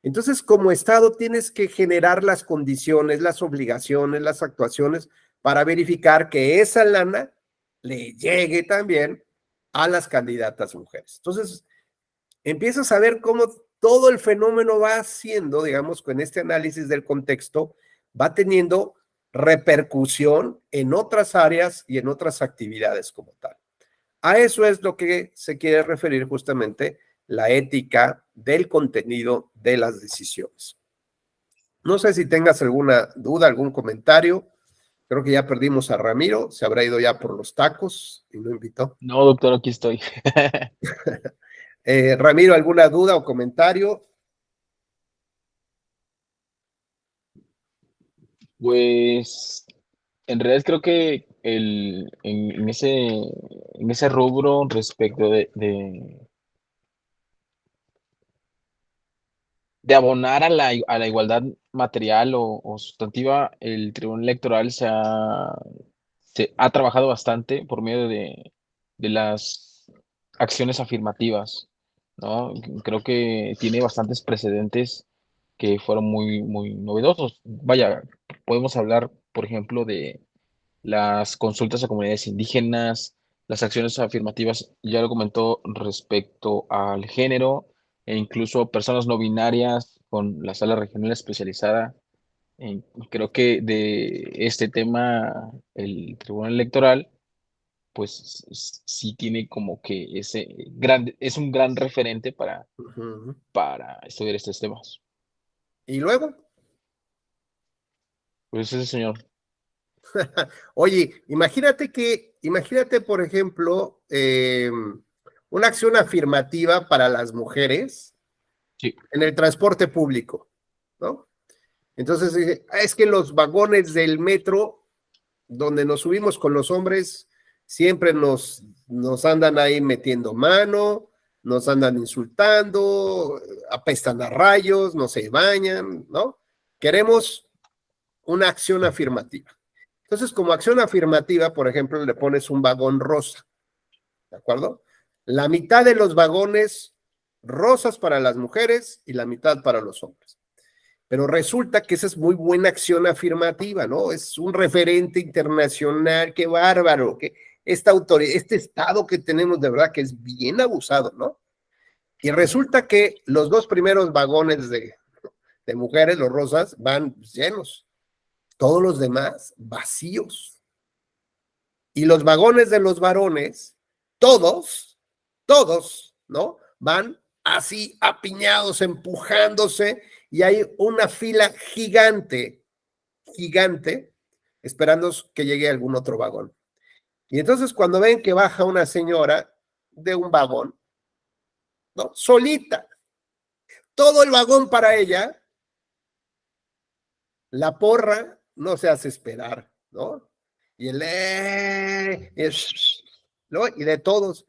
S1: Entonces, como Estado tienes que generar las condiciones, las obligaciones, las actuaciones para verificar que esa lana le llegue también a las candidatas mujeres. Entonces, empiezas a ver cómo todo el fenómeno va haciendo, digamos, con este análisis del contexto, va teniendo repercusión en otras áreas y en otras actividades como tal. A eso es lo que se quiere referir justamente la ética del contenido de las decisiones. No sé si tengas alguna duda, algún comentario. Creo que ya perdimos a Ramiro, se habrá ido ya por los tacos y no invitó.
S3: No, doctor, aquí estoy.
S1: Ramiro, ¿alguna duda o comentario?
S3: Pues en realidad creo que en ese rubro respecto de abonar a a la igualdad material o sustantiva, el Tribunal Electoral se ha trabajado bastante por medio de las acciones afirmativas, ¿no? Creo que tiene bastantes precedentes que fueron muy novedosos. Vaya, podemos hablar, por ejemplo, de las consultas a comunidades indígenas, las acciones afirmativas, ya lo comentó respecto al género, e incluso personas no binarias con la sala regional especializada. Creo que de este tema el Tribunal Electoral, pues sí tiene como que es un gran referente
S1: Uh-huh.
S3: para estudiar estos temas.
S1: Y luego,
S3: Pues ese señor,
S1: oye, imagínate, por ejemplo, una acción afirmativa para las mujeres
S3: sí,
S1: en el transporte público, ¿no? Entonces, es que los vagones del metro, donde nos subimos con los hombres, siempre nos andan ahí metiendo mano, nos andan insultando, apestan a rayos, no se bañan, ¿no? Queremos una acción afirmativa. Entonces, como acción afirmativa, por ejemplo, le pones un vagón rosa, ¿de acuerdo? La mitad de los vagones rosas para las mujeres y la mitad para los hombres. Pero resulta que esa es muy buena acción afirmativa, ¿no? Es un referente internacional, qué bárbaro, que esta autoridad, este estado que tenemos de verdad que es bien abusado, ¿no? Y resulta que los dos primeros vagones de mujeres, los rosas, van llenos, todos los demás vacíos. Y los vagones de los varones, todos, ¿no? Van así apiñados, empujándose, y hay una fila gigante, esperando que llegue algún otro vagón. Y entonces cuando ven que baja una señora de un vagón, ¿no? Solita, todo el vagón para ella, la porra no se hace esperar, ¿no? Y ¿no? Y de todos.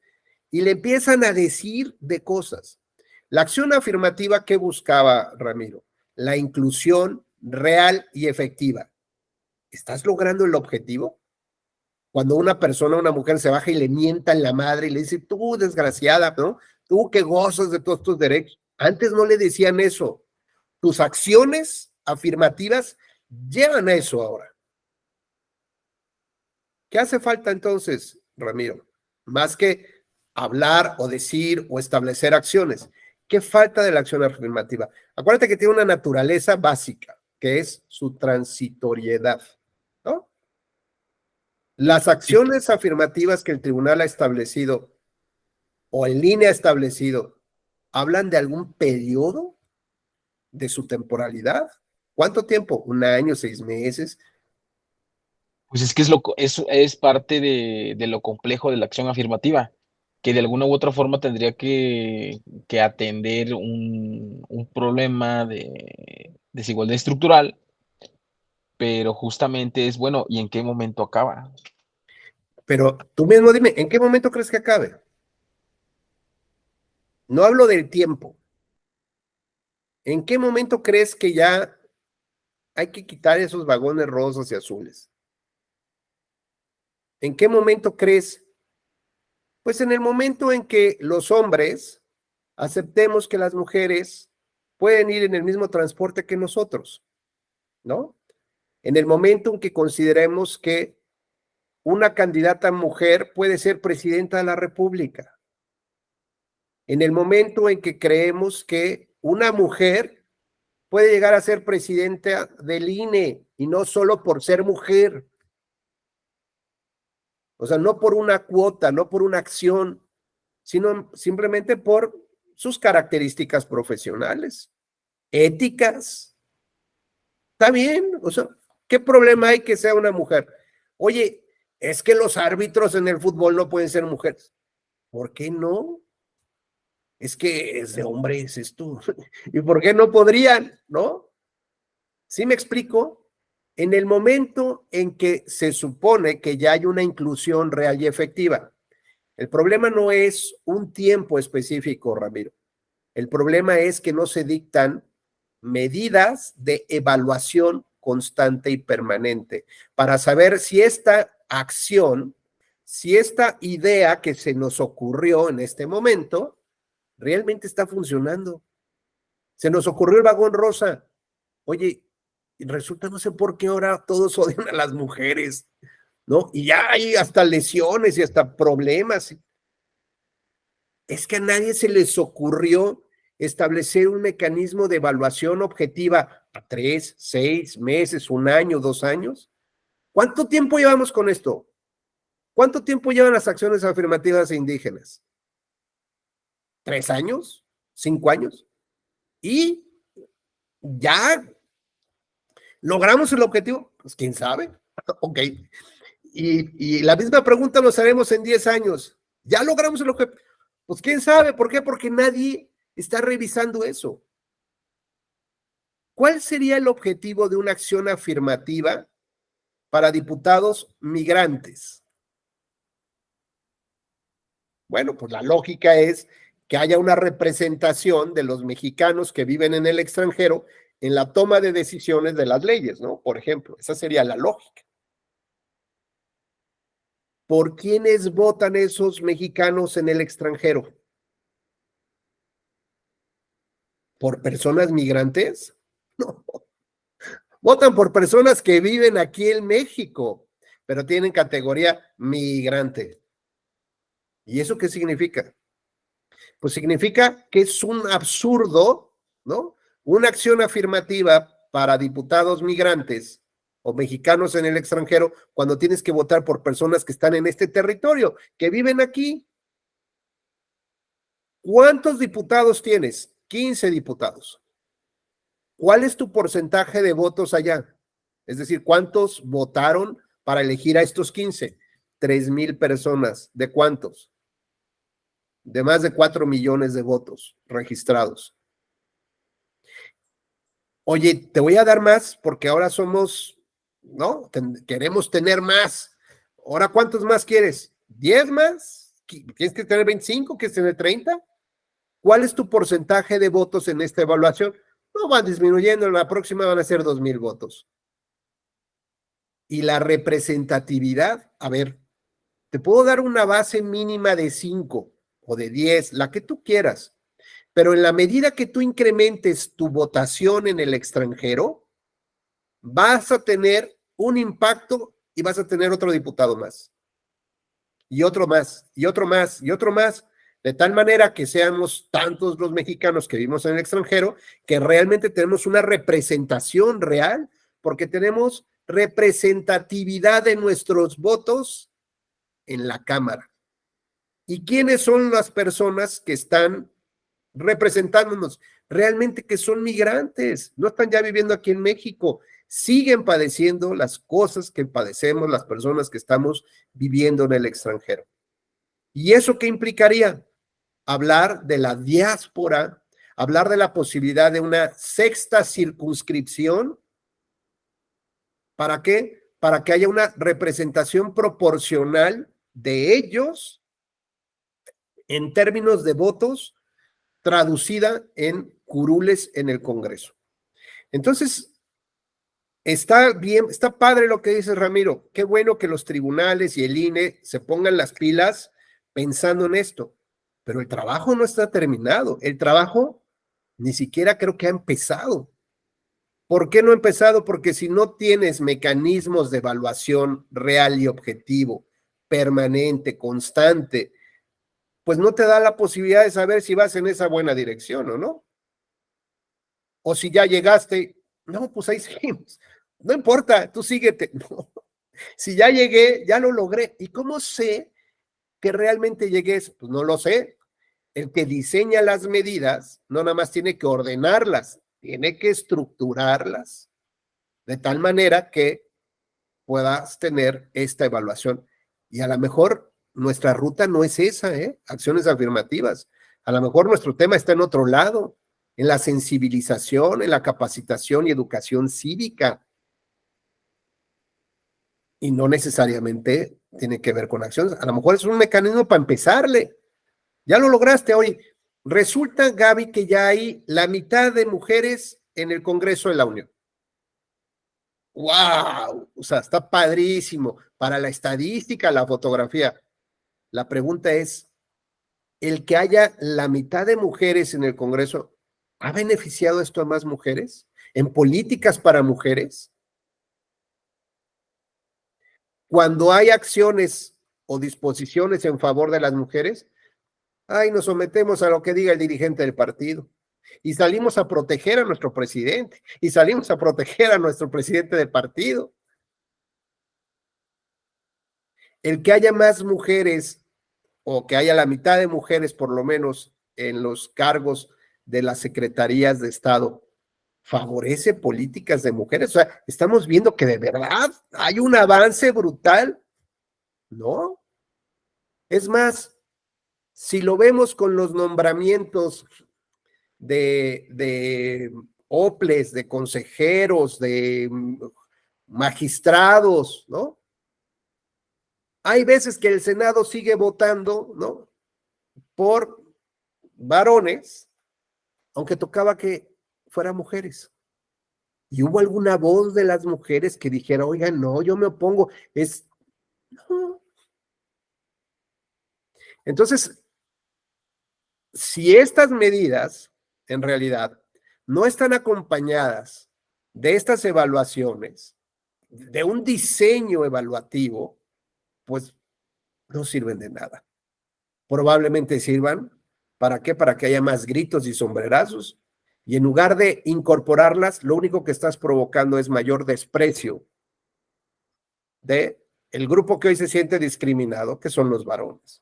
S1: Y le empiezan a decir de cosas. La acción afirmativa que buscaba Ramiro, la inclusión real y efectiva. ¿Estás logrando el objetivo? Cuando una persona, una mujer se baja y le mienta en la madre y le dice, tú desgraciada, ¿no? Tú que gozas de todos tus derechos. Antes no le decían eso. Tus acciones afirmativas llevan a eso ahora. ¿Qué hace falta entonces, Ramiro? Más que hablar o decir o establecer acciones. ¿Qué falta de la acción afirmativa? Acuérdate que tiene una naturaleza básica, que es su transitoriedad, ¿no? Las acciones afirmativas que el tribunal ha establecido o el INE ha establecido, ¿hablan de algún periodo de su temporalidad? ¿Cuánto tiempo? ¿Un año, 6 meses?
S3: Pues es que es parte de lo complejo de la acción afirmativa, que de alguna u otra forma tendría que atender un problema de desigualdad estructural, pero justamente es, bueno, ¿y en qué momento acaba?
S1: Pero tú mismo dime, ¿en qué momento crees que acabe? No hablo del tiempo. ¿En qué momento crees que ya hay que quitar esos vagones rosas y azules? ¿En qué momento crees? Pues en el momento en que los hombres aceptemos que las mujeres pueden ir en el mismo transporte que nosotros, ¿no? En el momento en que consideremos que una candidata mujer puede ser presidenta de la República. En el momento en que creemos que una mujer puede llegar a ser presidenta del INE y no solo por ser mujer. O sea, no por una cuota, no por una acción, sino simplemente por sus características profesionales, éticas. Está bien, o sea, ¿qué problema hay que sea una mujer? Oye, es que los árbitros en el fútbol no pueden ser mujeres. ¿Por qué no? Es que es de hombres esto. ¿Y por qué no podrían? ¿No? ¿Sí me explico? En el momento en que se supone que ya hay una inclusión real y efectiva, el problema no es un tiempo específico, Ramiro. El problema es que no se dictan medidas de evaluación constante y permanente para saber si esta acción, si esta idea que se nos ocurrió en este momento, realmente está funcionando. Se nos ocurrió el vagón rosa. Oye, resulta, no sé por qué ahora todos odian a las mujeres, ¿no? Y ya hay hasta lesiones y hasta problemas. Es que a nadie se les ocurrió establecer un mecanismo de evaluación objetiva a 3, 6 meses, 1 año, 2 años. ¿Cuánto tiempo llevamos con esto? ¿Cuánto tiempo llevan las acciones afirmativas e indígenas? ¿3 años? ¿5 años? Y ya logramos el objetivo. Pues quién sabe. Ok. Y la misma pregunta nos haremos en 10 años. ¿Ya logramos el objetivo? Pues quién sabe. ¿Por qué? Porque nadie está revisando eso. ¿Cuál sería el objetivo de una acción afirmativa para diputados migrantes? Bueno, pues la lógica es que haya una representación de los mexicanos que viven en el extranjero en la toma de decisiones de las leyes, ¿no? Por ejemplo, esa sería la lógica. ¿Por quiénes votan esos mexicanos en el extranjero? ¿Por personas migrantes? No. Votan por personas que viven aquí en México, pero tienen categoría migrante. ¿Y eso qué significa? Pues significa que es un absurdo, ¿no? Una acción afirmativa para diputados migrantes o mexicanos en el extranjero cuando tienes que votar por personas que están en este territorio, que viven aquí. ¿Cuántos diputados tienes? 15 diputados. ¿Cuál es tu porcentaje de votos allá? Es decir, ¿cuántos votaron para elegir a estos 15? 3,000 personas. ¿De cuántos? De más de 4 millones de votos registrados. Oye, te voy a dar más porque ahora somos, ¿no? Queremos tener más. Ahora, ¿cuántos más quieres? ¿10 más? ¿Tienes que tener 25? ¿Quieres tener 30? ¿Cuál es tu porcentaje de votos en esta evaluación? No van disminuyendo, en la próxima van a ser 2,000 votos. Y la representatividad, a ver, Te puedo dar una base mínima de 5 o de 10, la que tú quieras, pero en la medida que tú incrementes tu votación en el extranjero, vas a tener un impacto y vas a tener otro diputado más, y otro más, y otro más, y otro más, de tal manera que seamos tantos los mexicanos que vivimos en el extranjero que realmente tenemos una representación real, porque tenemos representatividad de nuestros votos en la Cámara. ¿Y quiénes son las personas que están representándonos? Realmente que son migrantes, no están ya viviendo aquí en México, siguen padeciendo las cosas que padecemos las personas que estamos viviendo en el extranjero. ¿Y eso qué implicaría? Hablar de la diáspora, hablar de la posibilidad de una sexta circunscripción. ¿Para qué? Para que haya una representación proporcional de ellos en términos de votos traducida en curules en el Congreso. Entonces, está bien, está padre lo que dice Ramiro. Qué bueno que los tribunales y el INE se pongan las pilas pensando en esto, pero el trabajo no está terminado. El trabajo ni siquiera creo que ha empezado. ¿Por qué no ha empezado? Porque si no tienes mecanismos de evaluación real y objetivo, permanente, constante, pues no te da la posibilidad de saber si vas en esa buena dirección o no. O si ya llegaste, no, pues ahí seguimos. No importa, tú síguete. No. Si ya llegué, ya lo logré. ¿Y cómo sé que realmente llegué? Pues no lo sé. El que diseña las medidas no nada más tiene que ordenarlas, tiene que estructurarlas de tal manera que puedas tener esta evaluación. Y a lo mejor nuestra ruta no es esa, acciones afirmativas. A lo mejor nuestro tema está en otro lado, en la sensibilización, en la capacitación y educación cívica. Y no necesariamente tiene que ver con acciones. A lo mejor es un mecanismo para empezarle. Ya lo lograste hoy. Resulta, Gaby, que ya hay la mitad de mujeres en el Congreso de la Unión. ¡Wow! O sea, está padrísimo para la estadística, la fotografía. La pregunta es, ¿el que haya la mitad de mujeres en el Congreso ha beneficiado esto a más mujeres? ¿En políticas para mujeres? Cuando hay acciones o disposiciones en favor de las mujeres, ay, nos sometemos a lo que diga el dirigente del partido. Y salimos a proteger a nuestro presidente, y salimos a proteger a nuestro presidente de partido. El que haya más mujeres, o que haya la mitad de mujeres por lo menos en los cargos de las secretarías de Estado, favorece políticas de mujeres. O sea, estamos viendo que de verdad hay un avance brutal, ¿no? Es más, si lo vemos con los nombramientos de OPLES, de consejeros, de magistrados, ¿no? Hay veces que el Senado sigue votando, ¿no? Por varones, aunque tocaba que fueran mujeres. Y hubo alguna voz de las mujeres que dijera, oigan, no, yo me opongo, no. Entonces, si estas medidas, en realidad, no están acompañadas de estas evaluaciones, de un diseño evaluativo, pues no sirven de nada. Probablemente sirvan, ¿para qué? Para que haya más gritos y sombrerazos, y en lugar de incorporarlas, lo único que estás provocando es mayor desprecio de el grupo que hoy se siente discriminado, que son los varones.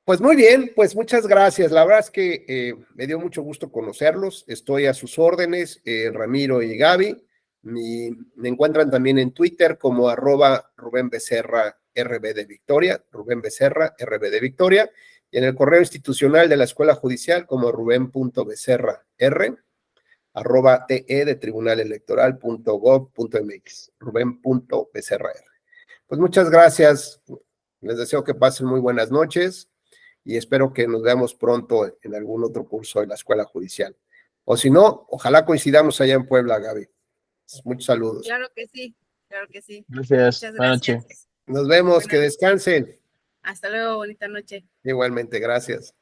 S1: Pues muy bien, pues muchas gracias. La verdad es que me dio mucho gusto conocerlos. Estoy a sus órdenes, Ramiro y Gaby. Me encuentran también en Twitter como @Rubén Becerra RB de Victoria, Rubén Becerra RB de Victoria, y en el correo institucional de la Escuela Judicial como Rubén.becerra R, @te de tribunalelectoral.gov.mx, Rubén.becerra R. Pues muchas gracias. Les deseo que pasen muy buenas noches y espero que nos veamos pronto en algún otro curso de la Escuela Judicial. O si no, ojalá coincidamos allá en Puebla, Gaby. Muchos saludos.
S2: Claro que sí. Claro que sí.
S3: Gracias.
S2: Muchas
S3: Buenas noches.
S2: gracias.
S1: Nos vemos, que
S2: Buenas-
S1: descansen.
S2: Hasta luego, bonita noche.
S1: Igualmente, gracias.